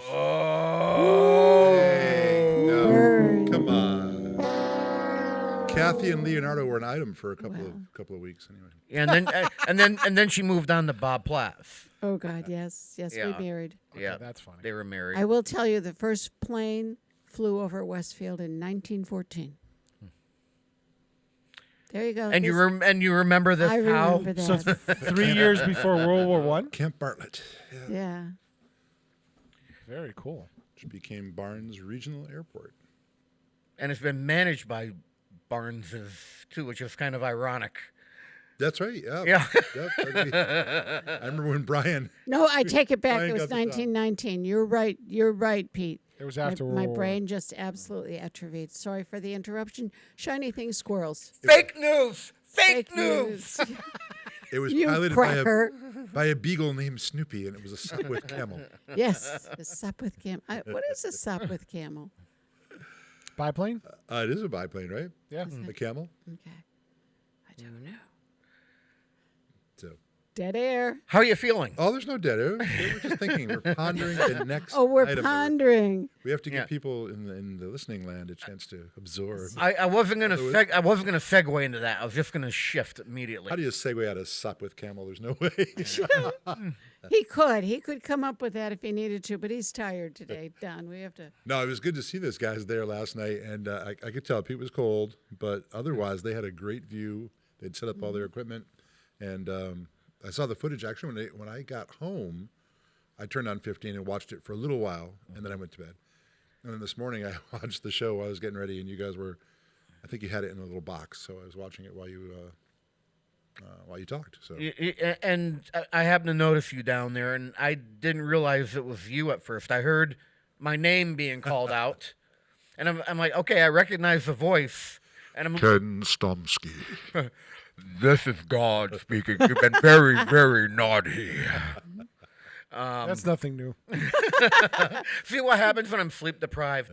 Hey, no, come on. Kathy and Leonardo were an item for a couple of weeks anyway. Yeah, and then she moved on to Bob Plath. Oh God, yes, we married. Yeah, that's funny. They were married. I will tell you, the first plane flew over Westfield in 1914. There you go. And you remember this? I remember that. So 3 years before World War I. Camp Bartlett. Yeah. Very cool. Which became Barnes Regional Airport. And it's been managed by Barnes's too, which is kind of ironic. That's right. Yeah. I remember when Brian. No, I take it back. Brian It was got the job. 1919. You're right, Pete. It was after my World War brain just absolutely atrophied. Sorry for the interruption. Shiny thing squirrels. Fake news. Fake news. It was You piloted cracker. by a beagle named Snoopy, and it was a Sopwith camel. Yes, a Sopwith camel. What is a Sopwith camel? Biplane? It is a biplane, right? Yeah. The camel. Okay. I don't know. So. Dead air. How are you feeling? Oh, there's no dead air. We're just thinking. We're pondering the next. Oh, we're item. pondering. We have to give people in the listening land a chance to absorb. I wasn't gonna segue into that. I was just gonna shift immediately. How do you segue out of Sopwith camel? There's no way. He could come up with that if he needed to, but he's tired today. Don, we have to. No, it was good to see those guys there last night, and I could tell Pete was cold, but otherwise they had a great view. They'd set up all their equipment, and I saw the footage actually when I got home. I turned on 15 and watched it for a little while, and then I went to bed. And then this morning I watched the show while I was getting ready, and you guys were, I think you had it in a little box, so I was watching it while you talked. So. And I happened to notice you down there, and I didn't realize it was you at first. I heard my name being called out, and I'm like, okay, I recognize the voice, and I'm Ken Stomsky. This is God speaking. You've been very, very naughty. That's nothing new. See what happens when I'm sleep deprived?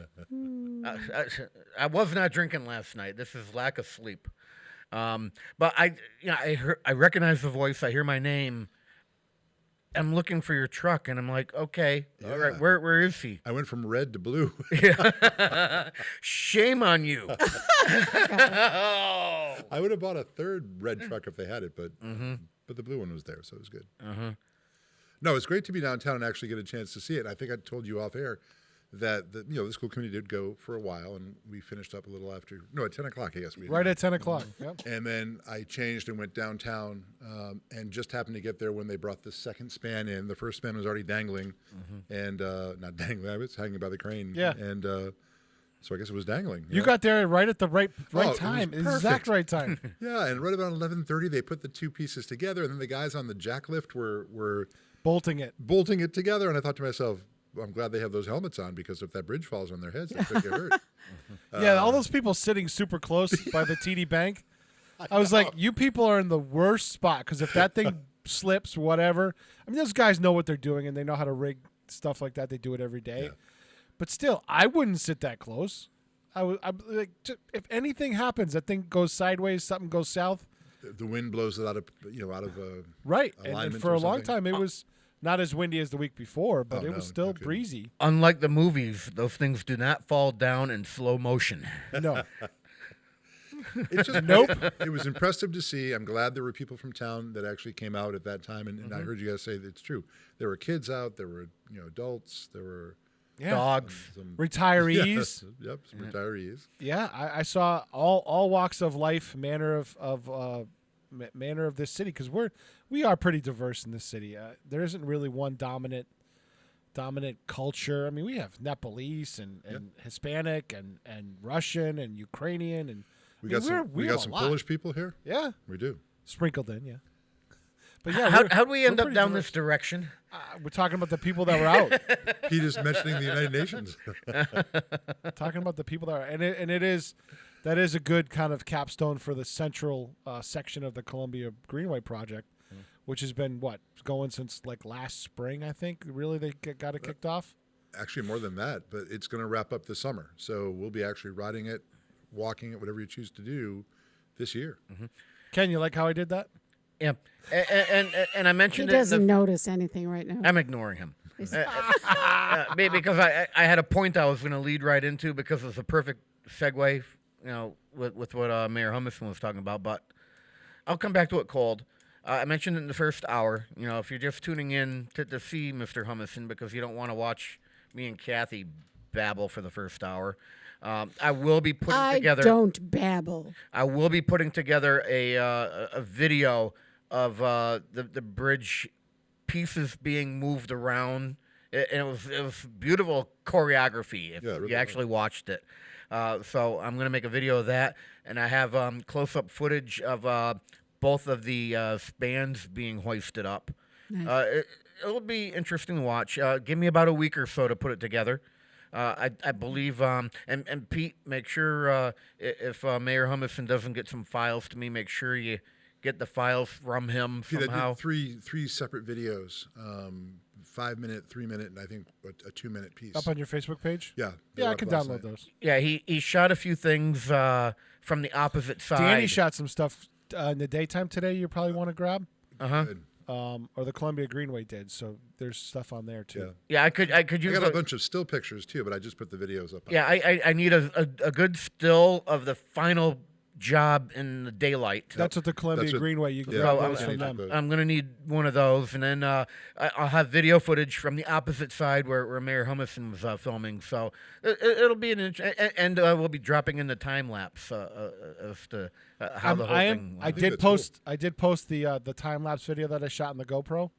I was not drinking last night. This is lack of sleep. But I recognize the voice. I hear my name. I'm looking for your truck, and I'm like, okay, all right, where is he? I went from red to blue. Shame on you. I would have bought a third red truck if they had it, but the blue one was there, so it was good. No, it's great to be downtown and actually get a chance to see it. I think I told you off air that the school committee did go for a while, and we finished up a little after. No, at 10 o'clock, I guess. Right at 10 o'clock. Yep. And then I changed and went downtown, and just happened to get there when they brought the second span in. The first span was already dangling, and not dangling. I was hanging by the crane. Yeah. And so I guess it was dangling. You got there right at the right time, it was exact perfect. right time. Yeah, and right about 11:30, they put the two pieces together, and then the guys on the jack lift were bolting it together. And I thought to myself, I'm glad they have those helmets on, because if that bridge falls on their heads, they could get hurt. Yeah, all those people sitting super close by the TD Bank. I was like, you people are in the worst spot, because if that thing slips, whatever. I mean, those guys know what they're doing, and they know how to rig stuff like that. They do it every day. Yeah. But still, I wouldn't sit that close. I'm like, if anything happens, that thing goes sideways, something goes south. The wind blows it out of right. alignment And for a long something. time, it was not as windy as the week before, but it was no, still no kidding. breezy. Unlike the movies, those things do not fall down in slow motion. No. It's just Nope. It was impressive to see. I'm glad there were people from town that actually came out at that time, and I heard you guys say that it's true. There were kids out. There were adults. There were dogs, retirees. Yep, some retirees. Yeah, I saw all walks of life, manner of this city, because we are pretty diverse in this city. There isn't really one dominant culture. I mean, we have Nepalese and Hispanic and Russian and Ukrainian and We got some Polish people here. Yeah, we do. Sprinkled in, yeah. But yeah, how do we end up down diverse. this direction? We're talking about the people that were out. Pete is mentioning the United Nations. Talking about the people that are, that is a good kind of capstone for the central section of the Columbia Greenway project, which has been going since like last spring, I think. Really, they got it kicked off. Actually, more than that, but it's going to wrap up this summer. So we'll be actually riding it, walking it, whatever you choose to do, this year. Ken, you like how I did that? Yeah, and I mentioned he doesn't notice anything right now. I'm ignoring him because I had a point I was going to lead right into because it's a perfect segue, with what Mayor Humison was talking about. But I'll come back to it cold. I mentioned it in the first hour. If you're just tuning in to see Mr. Humison because you don't want to watch me and Kathy babble for the first hour. I will be putting together. Don't babble. I will be putting together a video of the bridge pieces being moved around, and it was beautiful choreography if you actually watched it. So I'm gonna make a video of that, and I have close-up footage of both of the spans being hoisted up. Nice. It'll be interesting to watch. Give me about a week or so to put it together. I believe, and Pete, make sure if Mayor Humison doesn't get some files to me, make sure you get the files from him somehow. Three separate videos, 5 minute, 3 minute, and I think a 2 minute piece. Up on your Facebook page? Yeah. Yeah, I can download those. Yeah, he shot a few things from the opposite side. Danny shot some stuff in the daytime today you probably want to grab. Good. Or the Columbia Greenway did, so there's stuff on there too. Yeah, I could use. I got a bunch of still pictures too, but I just put the videos up. Yeah, I need a good still of the final job in the daylight. That's what the Columbia Greenway. You can So grab those from them. I'm going to need one of those, and then I'll have video footage from the opposite side where Mayor Humison was filming. So it'll be and we'll be dropping in the time lapse as to how the whole thing. I did post the time lapse video that I shot on the GoPro.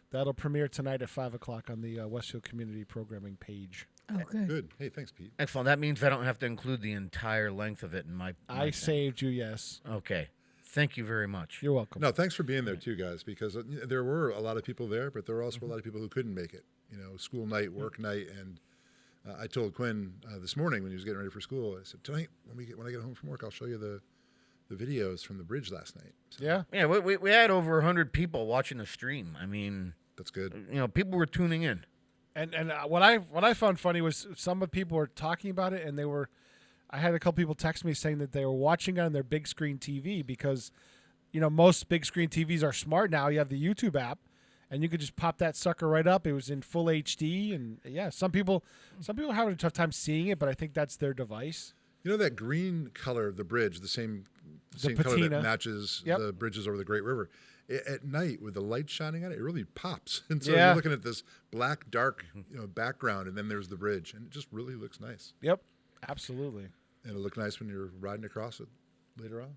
That'll premiere tonight at 5:00 on the Westfield Community Programming page. Oh, good. Good. Hey, thanks, Pete. Excellent. That means I don't have to include the entire length of it in my I saved you, yes. Okay. Thank you very much. You're welcome. No, thanks for being there too, guys, because there were a lot of people there, but there were also a lot of people who couldn't make it. School night, work night, and I told Quinn this morning when he was getting ready for school, I said, tonight, when I get home from work, I'll show you the videos from the bridge last night. So, yeah, we had over 100 people watching the stream. I mean, that's good. People were tuning in. And what I found funny was some of people were talking about it, and I had a couple people text me saying that they were watching on their big screen TV because, most big screen TVs are smart now. You have the YouTube app, and you could just pop that sucker right up. It was in full HD, and yeah, some people are having a tough time seeing it, but I think that's their device. That green color of the bridge, the same color that matches the bridges over the Great River. At night, with the light shining on it, it really pops. And so you're looking at this black, dark, background, and then there's the bridge, and it just really looks nice. Yep, absolutely. And it'll look nice when you're riding across it later on.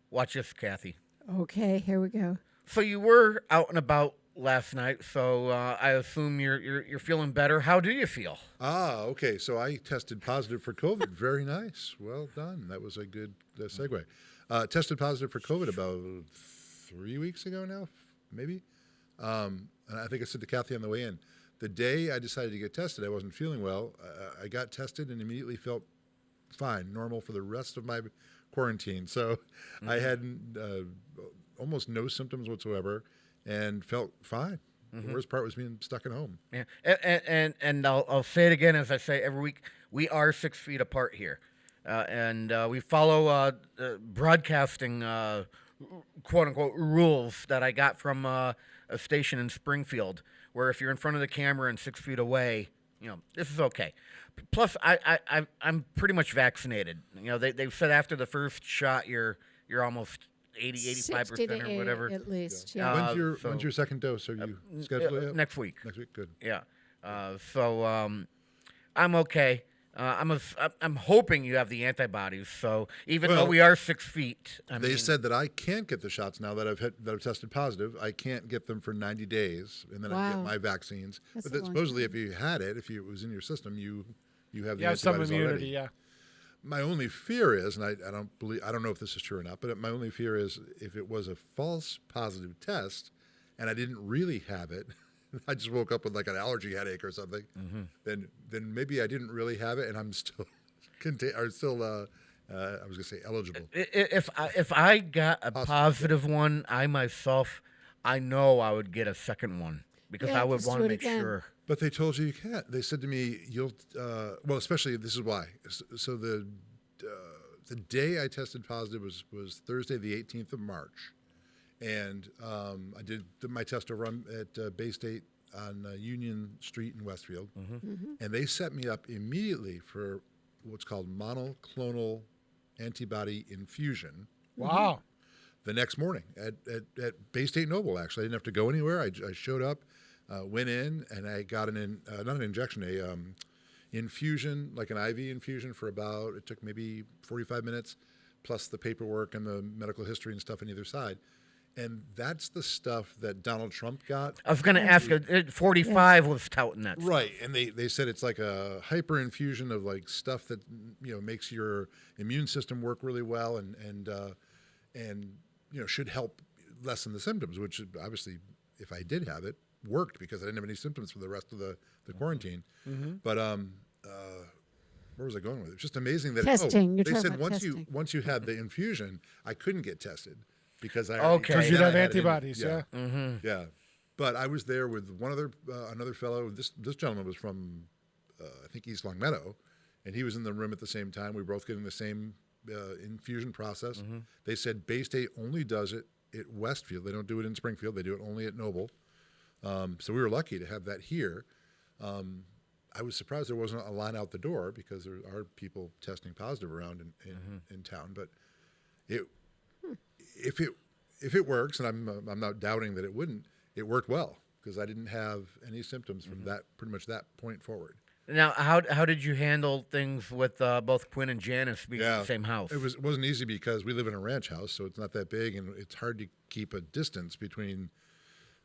Watch this, Kathy. Okay, here we go. So you were out and about last night, so I assume you're feeling better. How do you feel? Okay. So I tested positive for COVID. Very nice. Well done. That was a good segue. Tested positive for COVID about 3 weeks ago now, maybe. And I think I said to Kathy on the way in, the day I decided to get tested, I wasn't feeling well. I got tested and immediately felt fine, normal for the rest of my quarantine. So I had almost no symptoms whatsoever and felt fine. The worst part was being stuck at home. Yeah, and I'll say it again as I say every week. We are 6 feet apart here. and we follow broadcasting quote unquote rules that I got from a station in Springfield, where if you're in front of the camera and 6 feet away, this is okay. Plus, I'm pretty much vaccinated. They've said after the first shot, you're almost 85% or whatever. At least, yeah. When's your second dose? Are you scheduled yet? Next week. Next week, good. Yeah. I'm okay. I'm hoping you have the antibodies. So even though we are 6 feet, they said that I can't get the shots now that I've tested positive. I can't get them for 90 days, and then I get my vacctions. That's but supposedly, if you had it, if it was in your system, you have the have some antibodies immunity. already. Yeah. My only fear is, and I don't know if this is true or not, but my only fear is if it was a false positive test, and I didn't really have it. I just woke up with like an allergy headache or something. Then maybe I didn't really have it, and I'm still I was gonna say eligible. If I got a positive one, I myself, I know I would get a second one because I would want to make sure. But they told you can't. They said to me, "You'll." Well, especially this is why. So the day I tested positive was Thursday, the 18th of March. And I did my test over at Bay State on Union Street in Westfield. And they set me up immediately for what's called monoclonal antibody infusion. Wow. The next morning at Bay State Noble, actually. I didn't have to go anywhere. I showed up, went in, and I got not an injection, infusion, like an IV infusion for it took maybe 45 minutes, plus the paperwork and the medical history and stuff on either side. And that's the stuff that Donald Trump got. I was going to ask, 45 was touting that. Right, and they said it's like a hyper infusion of like stuff that makes your immune system work really well and should help lessen the symptoms. Which obviously, if I did have it, worked because I didn't have any symptoms for the rest of the quarantine. But where was I going with it? It's just amazing that testing. They said once you had the infusion, I couldn't get tested. Because because you'd have antibodies, yeah. Yeah, but I was there with another fellow. This gentleman was from, I think East Longmeadow, and he was in the room at the same time. We were both getting the same infusion process. They said Bay State only does it at Westfield. They don't do it in Springfield. They do it only at Noble. So we were lucky to have that here. I was surprised there wasn't a line out the door because there are people testing positive around in town, but if it works, and I'm not doubting that it wouldn't, it worked well because I didn't have any symptoms from pretty much that point forward. Now, how did you handle things with both Quinn and Janice being in the same house? It wasn't easy because we live in a ranch house, so it's not that big, and it's hard to keep a distance between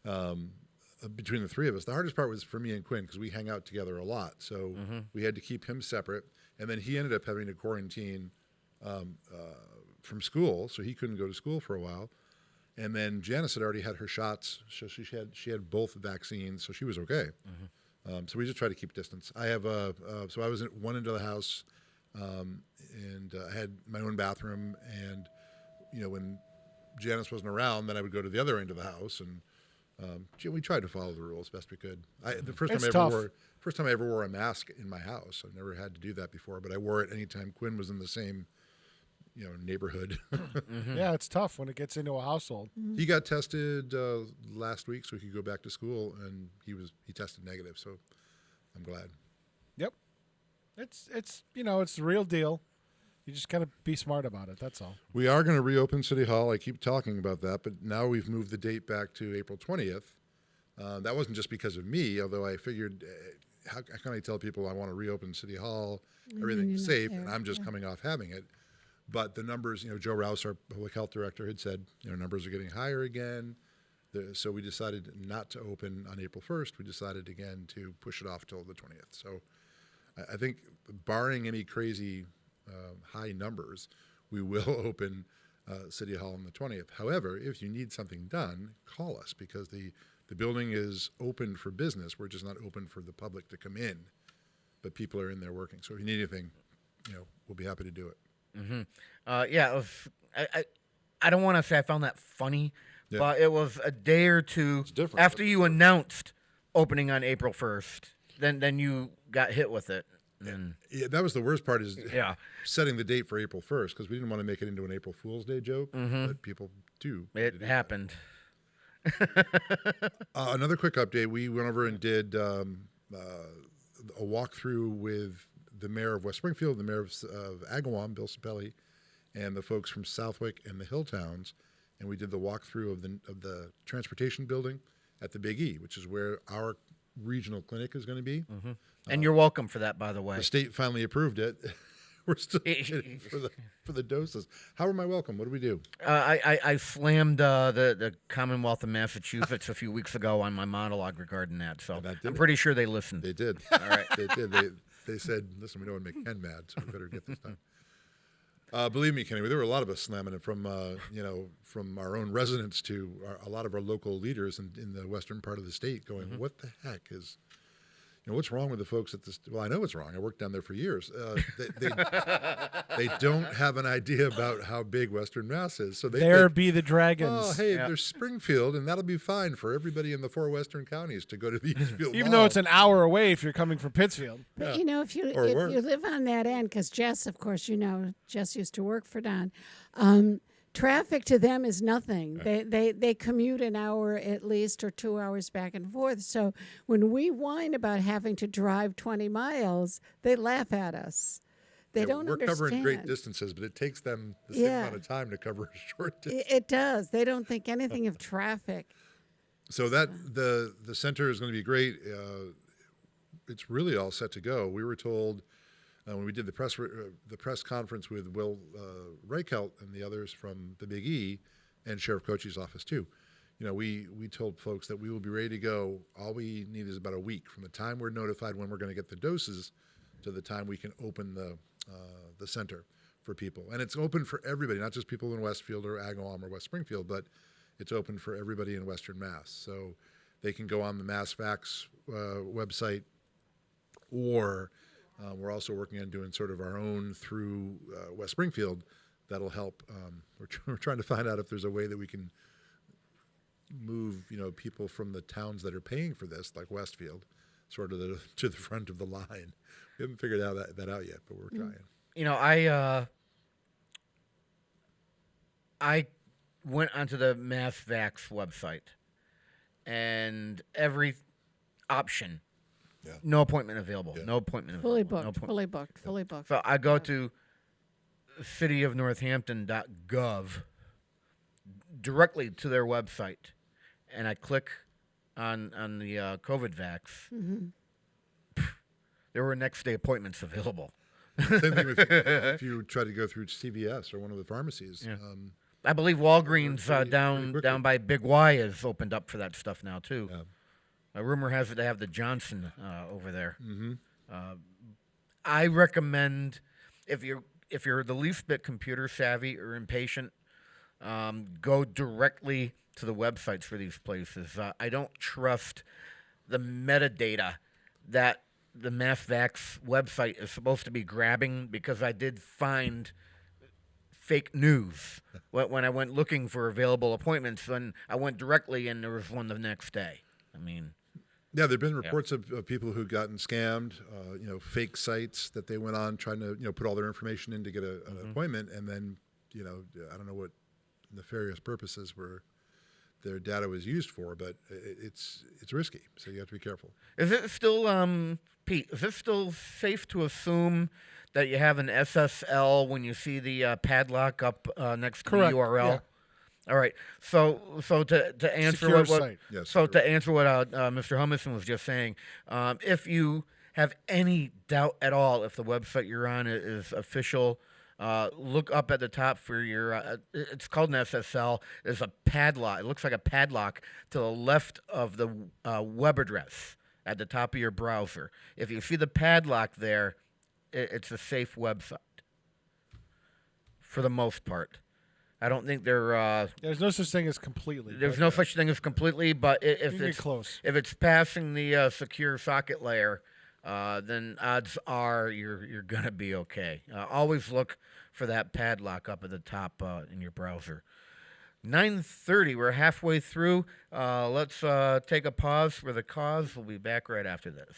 the three of us. The hardest part was for me and Quinn because we hang out together a lot, so we had to keep him separate, and then he ended up having to quarantine from school, so he couldn't go to school for a while. And then Janice had already had her shots, so she had both vaccines, so she was okay. So we just try to keep distance. I have so I was at one end of the house, and I had my own bathroom. And when Janice wasn't around, then I would go to the other end of the house, and we tried to follow the rules best we could. The first time I ever wore a mask in my house. I've never had to do that before, but I wore it anytime Quinn was in the same neighborhood. Yeah, it's tough when it gets into a household. He got tested last week so he could go back to school, and he tested negative, so I'm glad. Yep. It's it's the real deal. You just got to be smart about it, that's all. We are going to reopen City Hall. I keep talking about that, but now we've moved the date back to April 20th. That wasn't just because of me, although I figured, how can I tell people I want to reopen City Hall, everything's safe, and I'm just coming off having it. But the numbers, Joe Rouse, our public health director, had said, numbers are getting higher again. So we decided not to open on April 1st. We decided again to push it off till the 20th. So I think barring any crazy high numbers, we will open City Hall on the 20th. However, if you need something done, call us because the building is open for business. We're just not open for the public to come in, but people are in there working. So if you need anything, we'll be happy to do it. I don't want to say I found that funny, but it was a day or two after you announced opening on April 1st. Then you got hit with it. And yeah, that was the worst part is yeah. setting the date for April 1st because we didn't want to make it into an April Fool's Day joke, but people do. It happened. Another quick update. We went over and did a walkthrough with the mayor of West Springfield, the mayor of Agawam, Bill Sapelli, and the folks from Southwick and the Hill Towns, and we did the walkthrough of the transportation building at the Big E, which is where our regional clinic is going to be. And you're welcome for that, by the way. The state finally approved it. We're still waiting for the doses. How am I welcome? What do we do? I slammed the Commonwealth of Massachusetts a few weeks ago on my monologue regarding that, so I'm pretty sure they listened. They did. All right. They did. They said, listen, we don't want to make Ken mad, so we better get this done. Believe me, Kenny, there were a lot of us slamming it from our own residents to a lot of our local leaders in the western part of the state going, what the heck is... what's wrong with the folks at this? Well, I know what's wrong. I worked down there for years. They don't have an idea about how big Western Mass is. So there be the dragons. Oh, hey, there's Springfield, and that'll be fine for everybody in the 4 western counties to go to the Eastfield Even Mall. though it's an hour away if you're coming from Pittsfield. But if you live on that end, because Jess, of course, Jess used to work for Don. Traffic to them is nothing. They commute an hour at least or 2 hours back and forth. So when we whine about having to drive 20 miles, they laugh at us. They don't understand. We're covering great distances, but it takes them the same amount of time to cover a short distance. It does. They don't think anything of traffic. So that the center is going to be great. It's really all set to go. We were told when we did the press conference with Will Reichelt and the others from the Big E and Sheriff Cochey's office too, we told folks that we will be ready to go. All we need is about a week from the time we're notified when we're going to get the doses to the time we can open the center for people. And it's open for everybody, not just people in Westfield or Agawam or West Springfield, but it's open for everybody in Western Mass. So they can go on the MassVax website, or we're also working on doing sort of our own through West Springfield that'll help. We're trying to find out if there's a way that we can move, people from the towns that are paying for this, like Westfield, sort of to the front of the line. We haven't figured that out yet, but we're trying. I went onto the MassVax website, and every option. Yeah. No appointment available. Yeah. No appointment Fully available. booked. Fully booked. Fully booked. So I go to cityofnorthampton.gov directly to their website, and I click on the COVID vax. There were next day appointments available. Same thing if you try to go through CVS or one of the pharmacies. Yeah. I believe Walgreens down by Big Y has opened up for that stuff now too. Yeah. A rumor has it they have the Johnson over there. I recommend if you're the least bit computer savvy or impatient, go directly to the websites for these places. I don't trust the metadata that the MassVax website is supposed to be grabbing, because I did find fake news when I went looking for available appointments. When I went directly and there was one the next day. I mean, yeah, there have been reports of people who've gotten scammed, fake sites that they went on trying to, put all their information in to get an appointment, and then, I don't know what nefarious purposes their data was used for, but it's risky, so you have to be careful. Is it still, Pete, is it still safe to assume that you have an SSL when you see the padlock up next to the URL? Yeah. All right. So to answer Secure what site. Yes, to answer what Mr. Humison was just saying, if you have any doubt at all if the website you're on is official, look up at the top for your. It's called an SSL. There's a padlock. It looks like a padlock to the left of the web address at the top of your browser. If you see the padlock there, it's a safe website for the most part. I don't think they're. There's no such thing as completely. There's no such thing as completely, but if You can it's get close. if it's passing the secure socket layer, then odds are you're gonna be okay. Always look for that padlock up at the top in your browser. 9:30. We're halfway through. Let's take a pause for the cause. We'll be back right after this.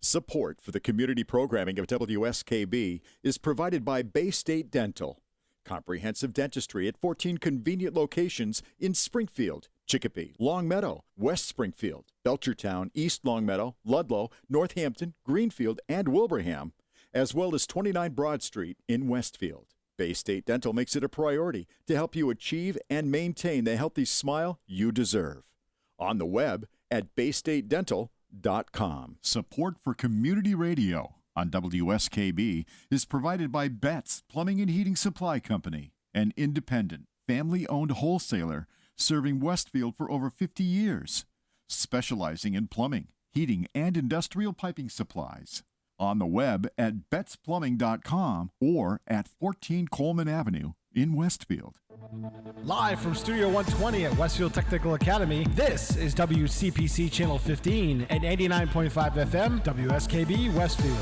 Support for the community programming of WSKB is provided by Bay State Dental. Comprehensive dentistry at 14 convenient locations in Springfield, Chicopee, Longmeadow, West Springfield, Belchertown, East Longmeadow, Ludlow, Northampton, Greenfield, and Wilbraham, as well as 29 Broad Street in Westfield. Bay State Dental makes it a priority to help you achieve and maintain the healthy smile you deserve. On the web at baystatedental.com. Support for community radio on WSKB is provided by Betts Plumbing and Heating Supply Company, an independent, family-owned wholesaler serving Westfield for over 50 years, specializing in plumbing, heating, and industrial piping supplies. On the web at bettsplumbing.com or at 14 Coleman Avenue in Westfield. Live from Studio 120 at Westfield Technical Academy, this is WCPC Channel 15 and 89.5 FM, WSKB Westfield.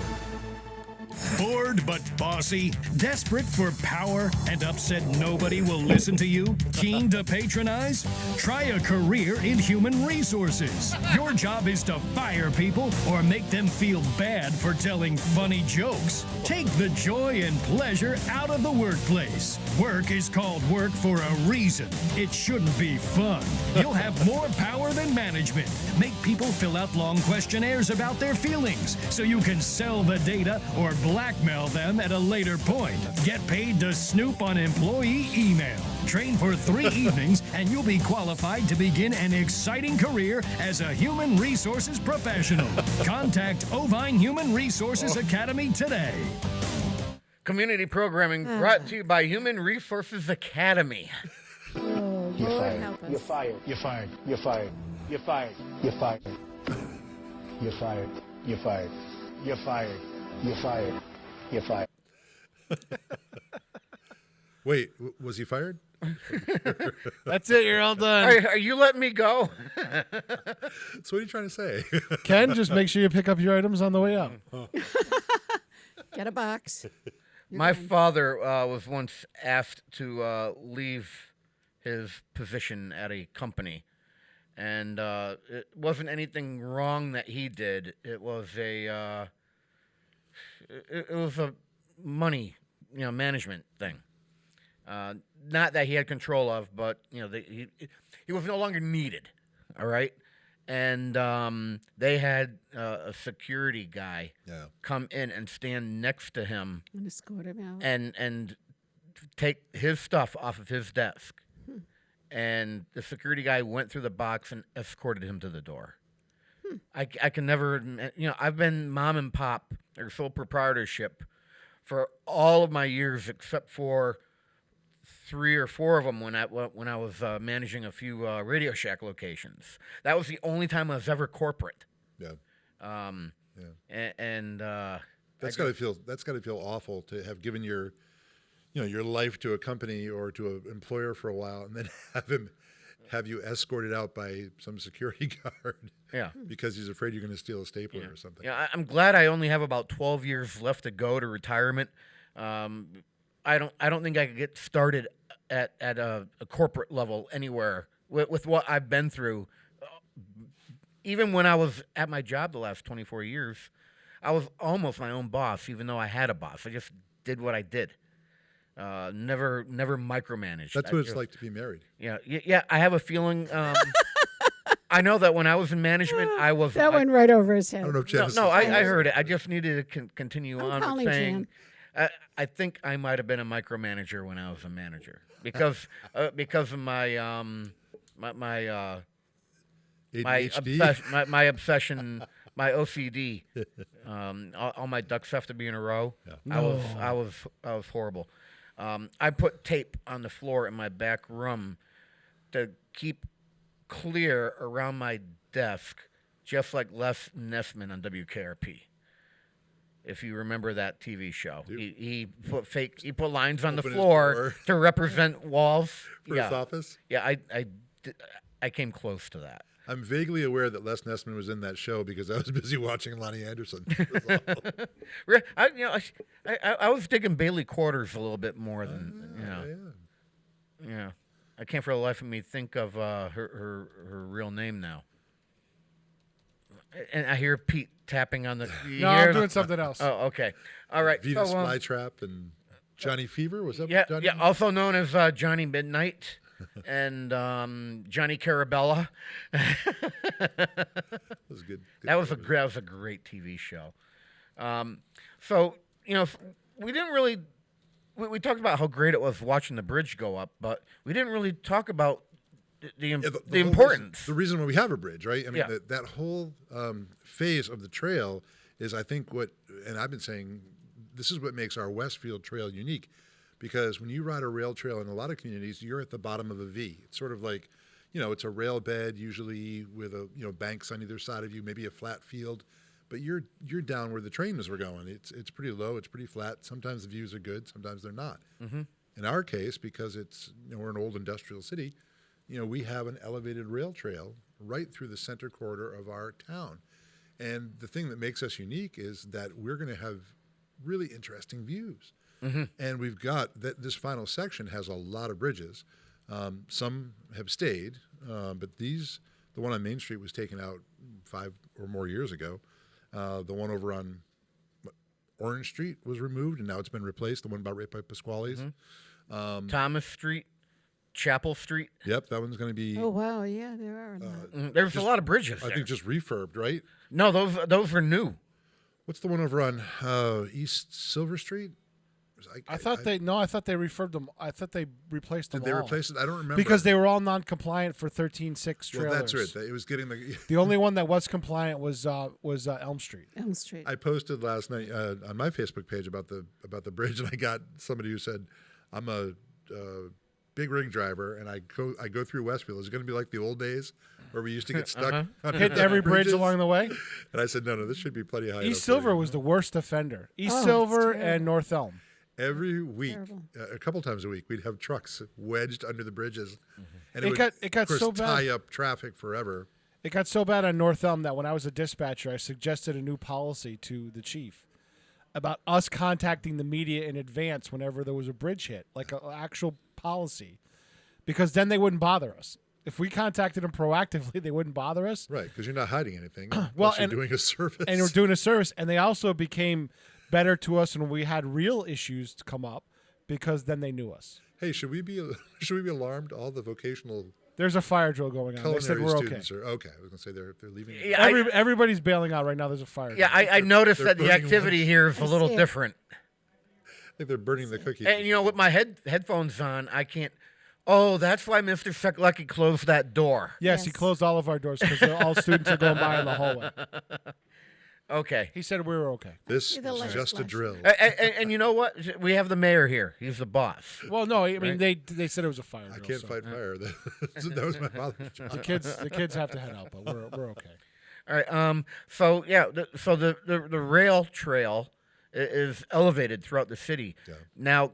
Bored but bossy? Desperate for power and upset nobody will listen to you? Keen to patronize? Try a career in human resources. Your job is to fire people or make them feel bad for telling funny jokes. Take the joy and pleasure out of the workplace. Work is called work for a reason. It shouldn't be fun. You'll have more power than management. Make people fill out long questionnaires about their feelings so you can sell the data or blackmail them at a later point. Get paid to snoop on employee email. Train for 3 evenings and you'll be qualified to begin an exciting career as a human resources professional. Contact Ovine Human Resources Academy today. Community programming brought to you by Human Resources Academy. Oh, Lord help us. You're fired. You're fired. You're fired. You're fired. You're fired. You're fired. You're fired. You're fired. You're fired. You're fired. Wait, was he fired? That's it. You're all done. Are you letting me go? So what are you trying to say? Ken, just make sure you pick up your items on the way out. Get a box. My father was once asked to leave his position at a company, and it wasn't anything wrong that he did. It was a money, management thing. Not that he had control of, but he was no longer needed. All right, and they had a security guy come in and stand next to him And escort him out. and take his stuff off of his desk. And the security guy went through the box and escorted him to the door. I can never, I've been mom and pop or sole proprietorship for all of my years except for 3 or 4 of them when I was managing a few Radio Shack locations. That was the only time I was ever corporate. Yeah. And that's got to feel awful to have given your life to a company or to an employer for a while, and then have you escorted out by some security guard. Yeah. Because he's afraid you're going to steal a stapler or something. Yeah, I'm glad I only have about 12 years left to go to retirement. I don't think I could get started at a corporate level anywhere with what I've been through. Even when I was at my job the last 24 years, I was almost my own boss, even though I had a boss. I just did what I did. Never micromanaged. That's what it's like to be married. Yeah. I have a feeling. I know that when I was in management, I was. That went right over his head. I don't know if Janice. No, I heard it. I just needed to continue on calling with saying. Jan. I think I might have been a micromanager when I was a manager because of my ADHD? my obsession, my OCD. All my ducks have to be in a row. Yeah. I was horrible. I put tape on the floor in my back room to keep clear around my desk, just like Les Nessman on WKRP. If you remember that TV show, he put lines on the floor to represent walls for his office. Yeah, I came close to that. I'm vaguely aware that Les Nessman was in that show because I was busy watching Lonnie Anderson. I was digging Bailey Quarters a little bit more than Yeah, I can't for the life of me think of her real name now. And I hear Pete tapping on the. No, I'm doing something else. Oh, okay. All right. Venus so, Flytrap and Johnny Fever, was that Yeah, Johnny? yeah. Also known as Johnny Midnight and Johnny Carabella. That was good. That was a great TV show. So we didn't really. We talked about how great it was watching the bridge go up, but we didn't really talk about the importance. The reason why we have a bridge, right? I mean, Yeah. that whole phase of the trail is, I think, and I've been saying, this is what makes our Westfield Trail unique, because when you ride a rail trail in a lot of communities, you're at the bottom of a V. It's sort of like, it's a rail bed, usually with banks on either side of you, maybe a flat field, but you're down where the trains were going. It's pretty low, it's pretty flat. Sometimes the views are good, sometimes they're not. Mm-hmm. In our case, because it's we're an old industrial city, we have an elevated rail trail right through the center corridor of our town. And the thing that makes us unique is that we're going to have really interesting views. Mm-hmm. And we've got this final section has a lot of bridges. Some have stayed, but the one on Main Street was taken out 5 or more years ago. The one over on Orange Street was removed, and now it's been replaced. The one about right by Pasquale's. Mm-hmm. Thomas Street, Chapel Street. Yep, that one's going to be. Oh wow, yeah, there are a lot. There's a lot of bridges. I think just refurbed, right? No, those are new. What's the one over on East Silver Street? I thought they refurbed them. I thought they replaced them. Did they all. replace it? I don't remember. Because they were all non-compliant for 13.6 trailers. Well, that's right. It was getting the only one that was compliant was Elm Street. Elm Street. I posted last night on my Facebook page about the bridge, and I got somebody who said, "I'm a big rig driver, and I go through Westfield. Is it going to be like the old days where we used to get stuck on hit every bridge along the way?" And I said, "No, this should be plenty high." East Silver was the worst offender. East Silver and North Elm. Every week, a couple times a week, we'd have trucks wedged under the bridges, and it got of course, so bad. tie up traffic forever. It got so bad on North Elm that when I was a dispatcher, I suggested a new policy to the chief about us contacting the media in advance whenever there was a bridge hit, like an actual policy, because then they wouldn't bother us. If we contacted them proactively, they wouldn't bother us. Right, because you're not hiding anything. Well, you're doing a service. And we're doing a service, and they also became better to us when we had real issues to come up, because then they knew us. Hey, should we be alarmed? All the vocational there's a fire drill going on. They said we're okay. Okay, I was going to say they're leaving. Yeah, everybody's bailing out right now. There's a fire. Yeah, I noticed that the activity here is a little different. I think they're burning the cookies. And with my headphones on, I can't. Oh, that's why Mr. Seklecki closed that door. Yes, he closed all of our doors because all students are going by in the hallway. Okay. He said we were okay. This is just a drill. And you know what? We have the mayor here. He's the boss. Well, no, I mean they said it was a fire drill. I can't fight fire. That was my father's job. The kids have to head out, but we're okay. All right. So yeah. The rail trail is elevated throughout the city. Yeah.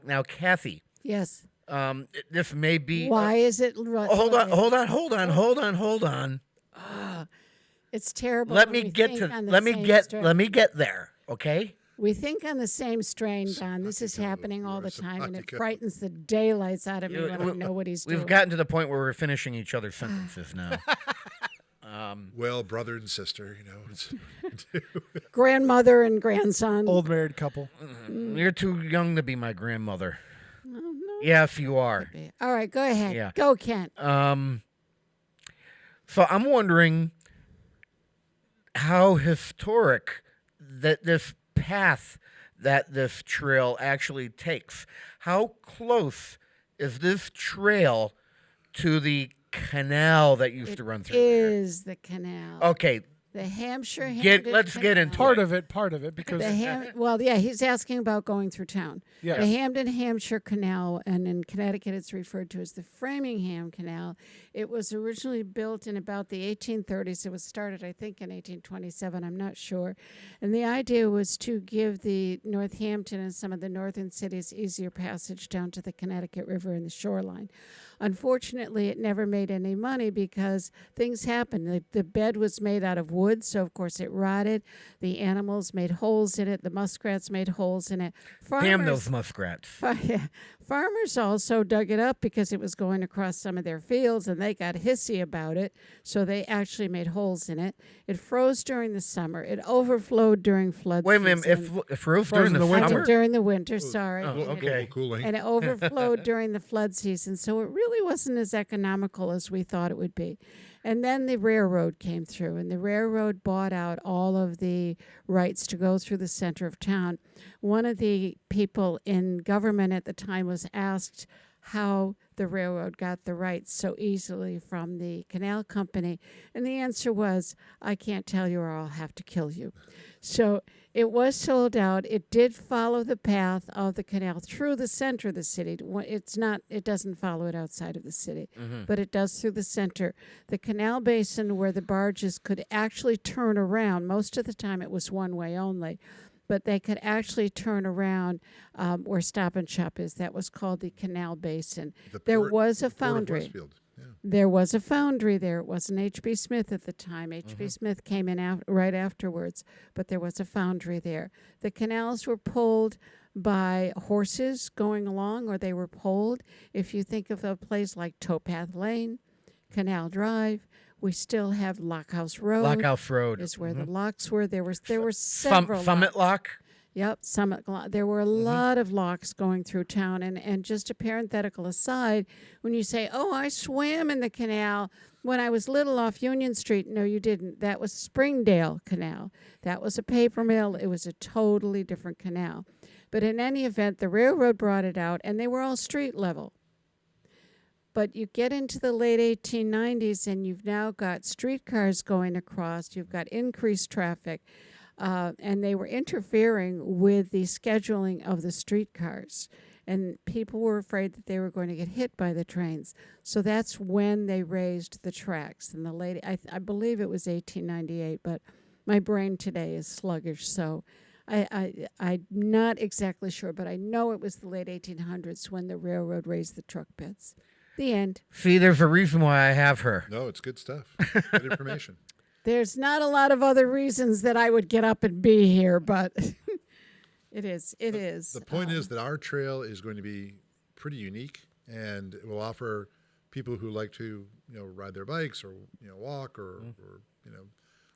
Now, Kathy. Yes. This may be. Why is it? Hold on. It's terrible. Let me get there, okay? We think on the same strain, Don. This is happening all the time, and it frightens the daylights out of me when I know what he's doing. We've gotten to the point where we're finishing each other's sentences now. Well, brother and sister, grandmother and grandson. Old married couple. You're too young to be my grandmother. Oh, no. Yes, you are. All right, go ahead. Yeah. Go, Kent. So I'm wondering how historic that this path that this trail actually takes. How close is this trail to the canal that used to run through there? It is the canal. Okay. The Hampshire. Let's get into part of it because he's asking about going through town. Yes. The Hampden-Hampshire Canal, and in Connecticut it's referred to as the Framingham Canal. It was originally built in about the 1830s. It was started, I think, in 1827. I'm not sure. And the idea was to give the Northampton and some of the northern cities easier passage down to the Connecticut River and the shoreline. Unfortunately, it never made any money because things happened. The bed was made out of wood, so of course it rotted. The animals made holes in it. The muskrats made holes in it. Damn those muskrats. Farmers also dug it up because it was going across some of their fields, and they got hissy about it, so they actually made holes in it. It froze during the summer. It overflowed during flood Wait a minute, season. it froze during the summer? During the winter, sorry. Oh, okay. Cooling. And it overflowed during the flood season, so it really wasn't as economical as we thought it would be. And then the railroad came through, and the railroad bought out all of the rights to go through the center of town. One of the people in government at the time was asked how the railroad got the rights so easily from the canal company, and the answer was, I can't tell you or I'll have to kill you. So it was sold out. It did follow the path of the canal through the center of the city. It doesn't follow it outside of the city, but it does through the center. The canal basin where the barges could actually turn around, most of the time it was one way only, but they could actually turn around where Stop and Shop is. That was called the Canal Basin. There was a foundry. There was a foundry there. It wasn't H.B. Smith at the time. H.B. Smith came in right afterwards, but there was a foundry there. The canals were pulled by horses going along, or they were pulled. If you think of a place like Towpath Lane, Canal Drive, we still have Lockhouse Road. Lockhouse Road is where the locks were. There were several Summit Lock. Yep, Summit Lock. There were a lot of locks going through town. And just a parenthetical aside, when you say, oh, I swam in the canal when I was little off Union Street. No, you didn't. That was Springdale Canal. That was a paper mill. It was a totally different canal. But in any event, the railroad brought it out, and they were all street level. But you get into the late 1890s, and you've now got streetcars going across. You've got increased traffic. And they were interfering with the scheduling of the streetcars. And people were afraid that they were going to get hit by the trains. So that's when they raised the tracks. In the late, I believe it was 1898, but my brain today is sluggish. So I'm not exactly sure, but I know it was the late 1800s when the railroad raised the truck beds. The end. See, there's a reason why I have her. No, it's good stuff. Good information. There's not a lot of other reasons that I would get up and be here, but it is. The point is that our trail is going to be pretty unique, and it will offer people who like to, ride their bikes or, walk or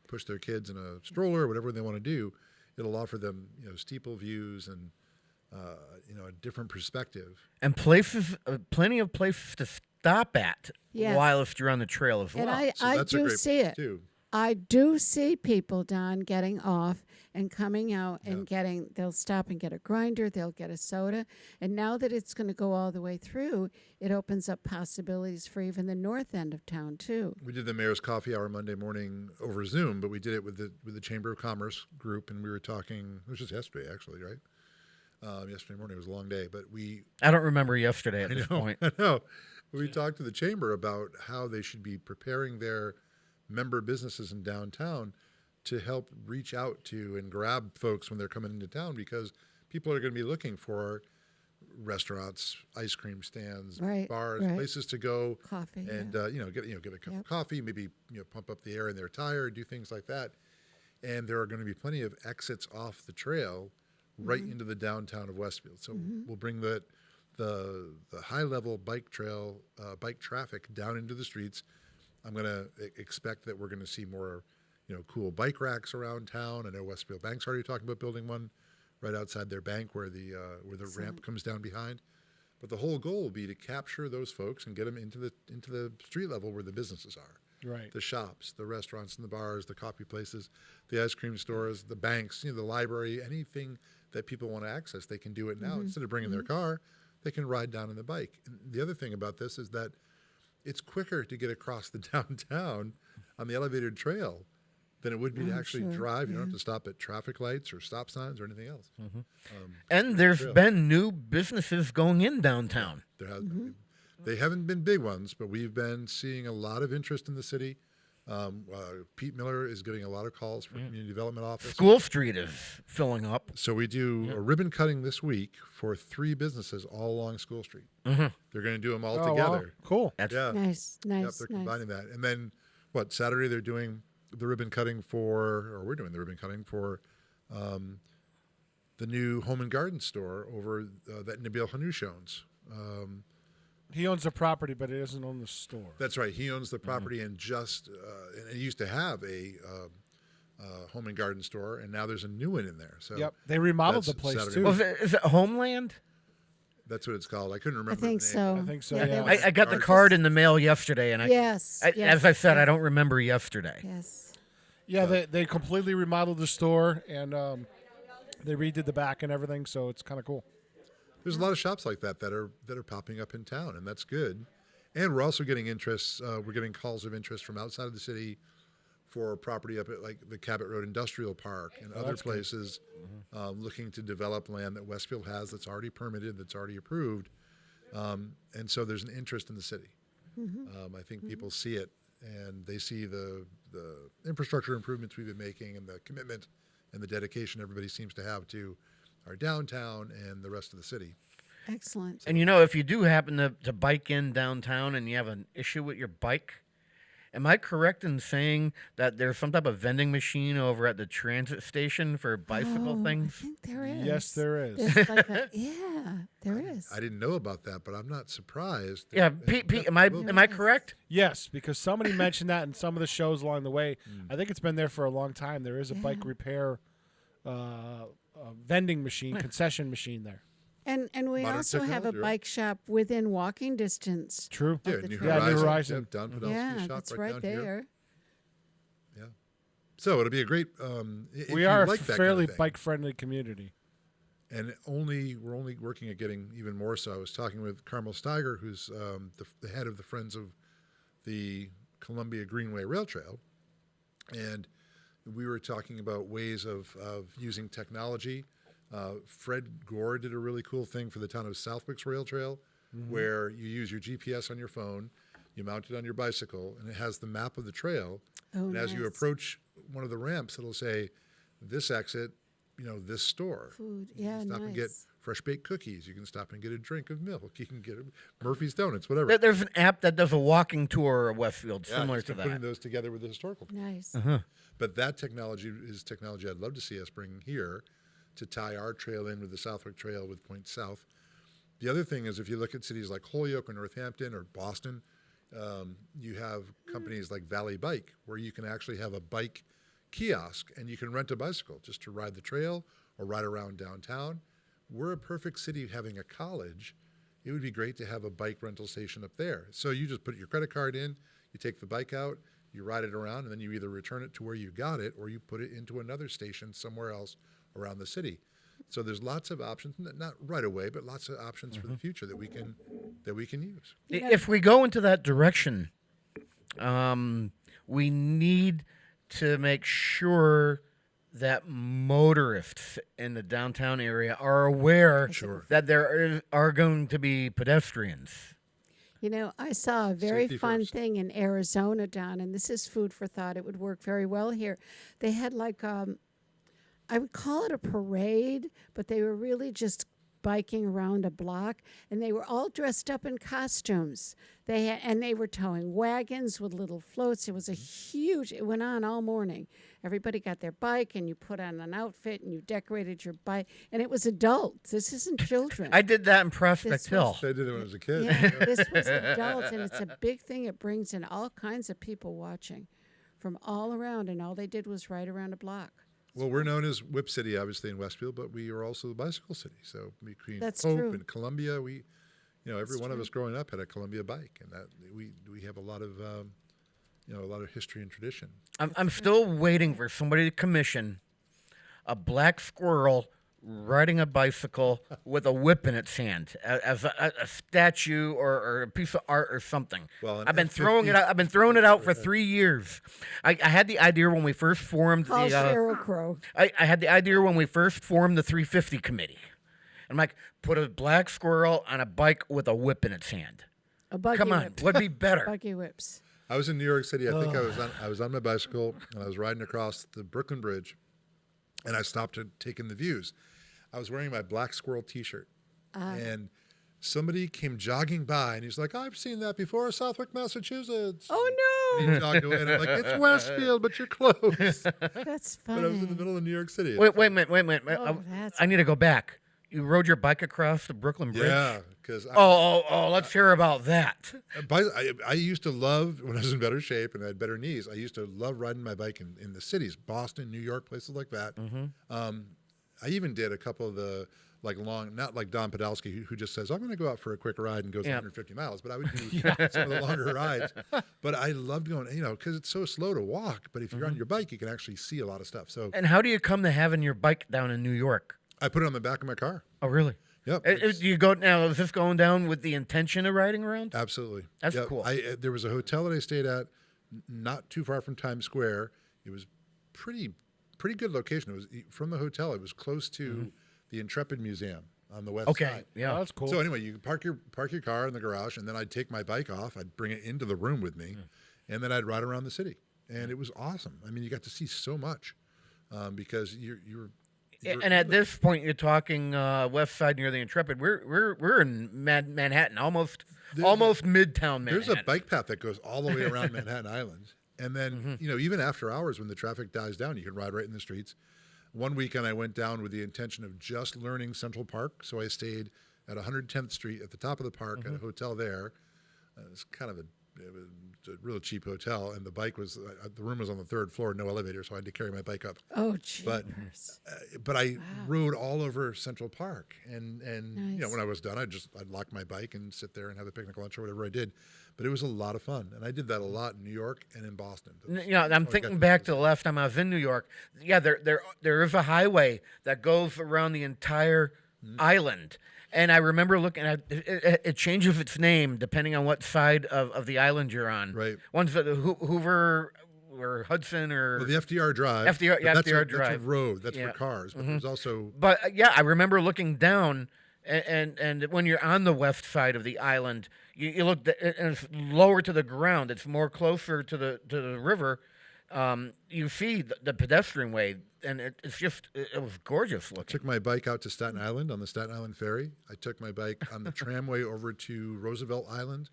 push their kids in a stroller or whatever they want to do. It'll offer them, steeple views and, a different perspective. And places, plenty of places to stop at while if you're on the trail as well. And I do see it. Too. I do see people, Don, getting off and coming out and they'll stop and get a grinder, they'll get a soda. And now that it's going to go all the way through, it opens up possibilities for even the north end of town, too. We did the Mayor's Coffee Hour Monday morning over Zoom, but we did it with the Chamber of Commerce group, and we were talking, it was just yesterday, actually, right? Yesterday morning, it was a long day, but I don't remember yesterday at this point. I know. We talked to the Chamber about how they should be preparing their member businesses in downtown to help reach out to and grab folks when they're coming into town, because people are going to be looking for restaurants, ice cream stands, bars, places to go, coffee, and get a cup of coffee, maybe pump up the air in their tire, do things like that. And there are going to be plenty of exits off the trail right into the downtown of Westfield. So we'll bring the high level bike trail, bike traffic down into the streets. I'm going to expect that we're going to see more, cool bike racks around town. I know Westfield Bank's already talking about building one right outside their bank where the ramp comes down behind. But the whole goal will be to capture those folks and get them into the street level where the businesses are. Right. The shops, the restaurants and the bars, the coffee places, the ice cream stores, the banks, the library, anything that people want to access, they can do it now. Instead of bringing their car, they can ride down on the bike. And the other thing about this is that it's quicker to get across the downtown on the elevated trail than it would be to actually drive. You don't have to stop at traffic lights or stop signs or anything else. And there's been new businesses going in downtown. There has been. They haven't been big ones, but we've been seeing a lot of interest in the city. Pete Miller is getting a lot of calls from Community Development Office. School Street is filling up. So we do a ribbon cutting this week for 3 businesses all along School Street. They're going to do them all together. Wow. Cool. Nice. Yep, they're combining that. And then, Saturday they're doing the ribbon cutting we're doing the ribbon cutting for the new Home and Garden store over that Nabil Hanoush owns. He owns the property, but he doesn't own the store. That's right. He owns the property and and he used to have a home and garden store, and now there's a new one in there. So yep, they remodeled the that's place Saturday too. morning. Is it Homeland? That's what it's called. I couldn't remember. think the name. so. I think so. Yeah, Yeah. I got the card in the mail yesterday, and Yes, yes, as I said, yeah. I don't remember yesterday. Yes. Yeah, they completely remodeled the store, and they redid the back and everything, so it's kind of cool. There's a lot of shops like that are popping up in town, and that's good. And we're also getting interests. We're getting calls of interest from outside of the city for property up at like the Cabot Road Industrial Park and other places, looking to develop land that Westfield has that's already permitted, that's already approved. And so there's an interest in the city. I think people see it, and they see the infrastructure improvements we've been making and the commitment and the dedication everybody seems to have to our downtown and the rest of the city. Excellent. And if you do happen to bike in downtown and you have an issue with your bike, am I correct in saying that there's some type of vending machine over at the transit station for bicycle things? I think there is. Yes, there is. There's like there is. I didn't know about that, but I'm not surprised. Yeah, Pete, am I correct? Yes, because somebody mentioned that in some of the shows along the way. I think it's been there for a long time. There is a bike repair vending machine, concession machine there. And we Modern also have a technology, right? bike shop within walking distance. True. Yeah, of the New trail. Horizon. New Horizon. Don Podolsky's Yeah, shop that's right right down here. there. Yeah. So it'll be a great. If We you are like a that fairly kind of thing. bike-friendly community. And we're only working at getting even more so. I was talking with Carmel Steiger, who's the head of the Friends of the Columbia Greenway Rail Trail, and we were talking about ways of using technology. Fred Gore did a really cool thing for the town of Southwick's Rail Trail, where you use your GPS on your phone, you mount it on your bicycle, and it has the map of the trail. Oh, and as you nice. approach one of the ramps, it'll say, this exit, this store. Food. You Yeah, can stop and get nice. fresh baked cookies. You can stop and get a drink of milk. You can get Murphy's Donuts, whatever. There's an app that does a walking tour of Westfield, similar just to putting that. those together with the historical. Nice. But that technology is technology I'd love to see us bring here to tie our trail in with the Southwick Trail with Point South. The other thing is if you look at cities like Holyoke or Northampton or Boston, you have companies like Valley Bike where you can actually have a bike kiosk and you can rent a bicycle just to ride the trail or ride around downtown. We're a perfect city having a college. It would be great to have a bike rental station up there. So you just put your credit card in, you take the bike out, you ride it around, and then you either return it to where you got it or you put it into another station somewhere else around the city. So there's lots of options, not right away, but lots of options for the future that we can use. If we go into that direction, we need to make sure that motorists in the downtown area are aware that there are going to be pedestrians. I saw a very Safety fun first. thing in Arizona, Don, and this is food for thought. It would work very well here. They had I would call it a parade, but they were really just biking around a block, and they were all dressed up in costumes. They were towing wagons with little floats. It was it went on all morning. Everybody got their bike, and you put on an outfit, and you decorated your bike, and it was adults. This isn't children. I did that in Prospect This Hill. I did it when I was a kid. Yeah, this was adults, and it's a big thing. It brings in all kinds of people watching from all around, and all they did was ride around a block. Well, we're known as Whip City, obviously, in Westfield, but we are also the bicycle city. So between That's Hope true. and Columbia, every That's one of true. us growing up had a Columbia bike, and that we have a lot of a lot of history and tradition. I'm still waiting for somebody to commission a black squirrel riding a bicycle with a whip in its hand as a statue or a piece of art or something. Well, an I've been F-50 throwing it out. I've been throwing it out for 3 years. I had the idea when we first formed Call the. Sheryl Crow. I had the idea when we first formed the 350 committee. I'm like, put a black squirrel on a bike with a whip in its hand. A buggy Come on, whip. what'd be better? Buggy whips. I was in New York City. I think I was on my bicycle and I was riding across the Brooklyn Bridge, and I stopped to take in the views. I was wearing my black squirrel T-shirt, and somebody came jogging by, and he's like, "I've seen that before, Southwick, Massachusetts." Oh And he jogged away, and I'm like, "It's Westfield, but you're close." no, that's funny. But I was in the middle of New York City. Wait a minute. Oh, that's I need to go back. You rode your bike across the Brooklyn Bridge? Yeah, because let's hear about that. I used to love, when I was in better shape and I had better knees, I used to love riding my bike in the cities, Boston, New York, places like that. I even did a couple of the long, not like Don Podolsky, who just says, I'm going to go out for a quick ride and goes 150 miles, but I would do some of the longer rides. But I loved going, because it's so slow to walk, but if you're on your bike, you can actually see a lot of stuff. So. And how do you come to having your bike down in New York? I put it on the back of my car. Oh, really? Yep. You go now? Is this going down with the intention of riding around? Absolutely. That's cool. There was a hotel that I stayed at, not too far from Times Square. It was pretty good location. It was from the hotel. It was close to the Intrepid Museum on the west side. Yeah, that's cool. So anyway, you park your car in the garage, and then I'd take my bike off. I'd bring it into the room with me, and then I'd ride around the city, and it was awesome. I mean, you got to see so much because you're and at this point, you're talking west side near the Intrepid. We're in Manhattan, almost Midtown Manhattan. There's a bike path that goes all the way around Manhattan Island, and then even after hours when the traffic dies down, you can ride right in the streets. One weekend, I went down with the intention of just learning Central Park, so I stayed at 110th Street at the top of the park at a hotel there. It was kind of a real cheap hotel, and the bike was the room was on the third floor, no elevator, so I had to carry my bike up. Oh, jeez. But I rode all over Central Park, and nice. When I was done, I'd lock my bike and sit there and have a picnic lunch or whatever I did. But it was a lot of fun, and I did that a lot in New York and in Boston. I'm thinking back to the last time I was in New York. Yeah, there is a highway that goes around the entire island. And I remember looking at it changes its name depending on what side of the island you're on. Right. One's the Hoover or Hudson or the FDR Drive. FDR Drive. That's a road. That's for cars. But there's also. But I remember looking down, and when you're on the west side of the island, you look and it's lower to the ground. It's more closer to the river. You see the pedestrian way. And it was gorgeous looking. I took my bike out to Staten Island on the Staten Island Ferry. I took my bike on the tramway over to Roosevelt Island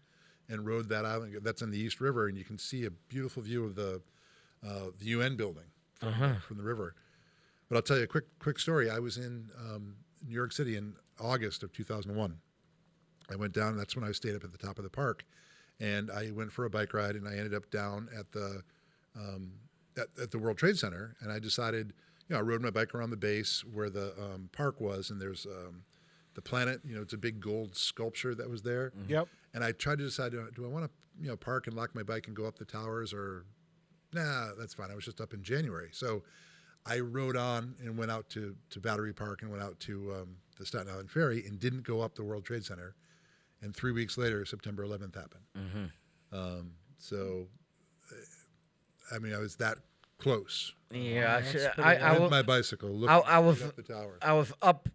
and rode that island. That's in the East River, and you can see a beautiful view of the UN building from the river. But I'll tell you a quick story. I was in New York City in August of 2001. I went down, that's when I stayed up at the top of the park. And I went for a bike ride, and I ended up down at the World Trade Center, and I decided, I rode my bike around the base where the park was, and there's the planet, it's a big gold sculpture that was there. Yep. And I tried to decide, do I want to, park and lock my bike and go up the towers, or, nah, that's fine. I was just up in January. So I rode on and went out to Battery Park and went out to the Staten Island Ferry and didn't go up the World Trade Center. And 3 weeks later, September 11th happened. I was that close. Yeah, I with my bicycle. I was up the tower. I was up.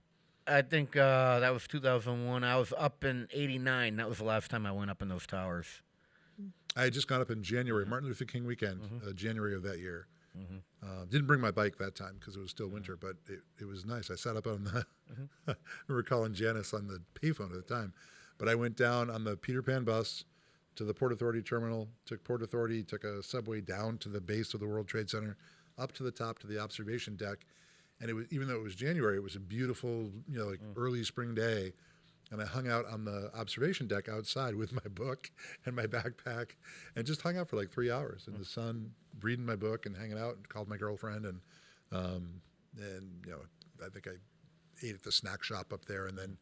I think that was 2001. I was up in '89. That was the last time I went up in those towers. I had just gone up in January, Martin Luther King weekend, January of that year. Didn't bring my bike that time because it was still winter, but it was nice. I sat up on the. I remember calling Janice on the payphone at the time, but I went down on the Peter Pan bus to the Port Authority terminal, took Port Authority, took a subway down to the base of the World Trade Center, up to the top to the observation deck. And it was, even though it was January, it was a beautiful, early spring day. And I hung out on the observation deck outside with my book and my backpack and just hung out for like 3 hours in the sun, reading my book and hanging out, and called my girlfriend. And I think I ate at the snack shop up there and then,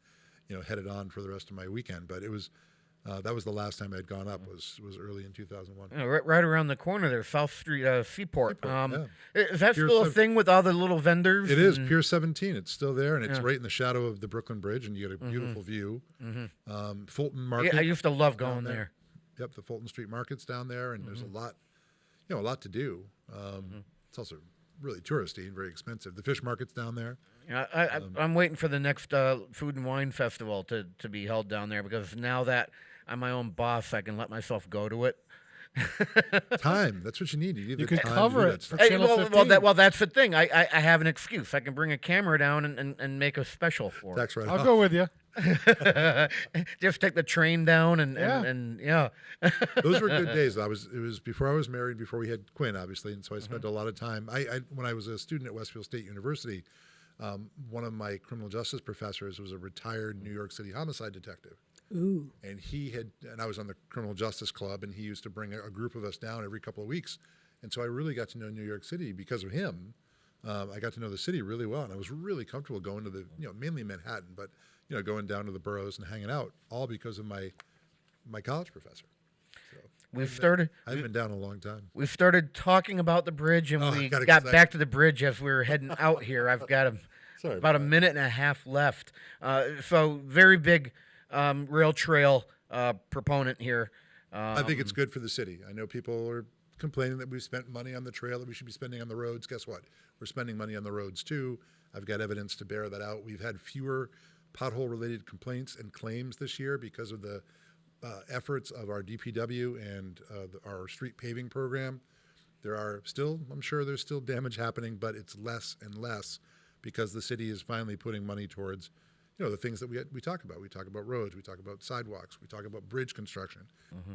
headed on for the rest of my weekend. But it was, that was the last time I'd gone up, was early in 2001. Right around the corner there, South Street, Seaport. Yeah. Is that still a thing with all the little vendors? It is. Pier 17. It's still there, and it's right in the shadow of the Brooklyn Bridge, and you get a beautiful view. Fulton Market. Yeah, I used to love going there. Yep, the Fulton Street Market's down there, and there's a lot to do. It's also really touristy and very expensive. The fish market's down there. Yeah, I'm waiting for the next Food and Wine Festival to be held down there, because now that I'm my own boss, I can let myself go to it. Time. That's what you need. You can cover it for Channel 15. Well, that's the thing. I have an excuse. I can bring a camera down and make a special for it. I'll go with you. Just take the train down and yeah. Those were good days. It was before I was married, before we had Quinn, obviously, and so I spent a lot of time. When I was a student at Westfield State University, One of my criminal justice professors was a retired New York City homicide detective. Ooh. And I was on the criminal justice club, and he used to bring a group of us down every couple of weeks. And so I really got to know New York City because of him. I got to know the city really well, and I was really comfortable going to mainly Manhattan, but, going down to the boroughs and hanging out, all because of my college professor. So I've been down a long time. We've started talking about the bridge, and we got back to the bridge as we were heading out here. I've got about a minute and a half left. So very big rail trail proponent here. I think it's good for the city. I know people are complaining that we've spent money on the trail that we should be spending on the roads. Guess what? We're spending money on the roads too. I've got evidence to bear that out. We've had fewer pothole-related complaints and claims this year because of the efforts of our DPW and our street paving program. I'm sure there's still damage happening, but it's less and less because the city is finally putting money towards the things that we talk about. We talk about roads, we talk about sidewalks, we talk about bridge construction.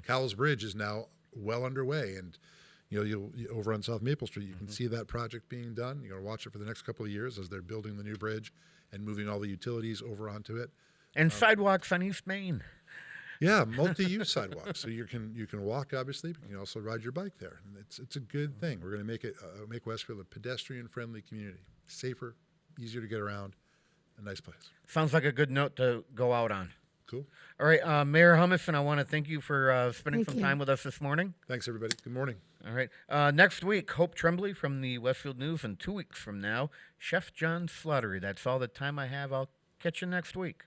Cowles Bridge is now well underway, and you over on South Maple Street, you can see that project being done. You're going to watch it for the next couple of years as they're building the new bridge and moving all the utilities over onto it. And sidewalks on East Main. Yeah, multi-use sidewalks. So you can walk, obviously, but you can also ride your bike there. And it's a good thing. We're going to make Westfield a pedestrian-friendly community, safer, easier to get around, a nice place. Sounds like a good note to go out on. Cool. All right, Mayor Humison, I want to thank you for spending some time with us this morning. Thanks, everybody. Good morning. All right. Next week, Hope Tremblay from the Westfield News, and 2 weeks from now, Chef John's Slaughtery. That's all the time I have. I'll catch you next week.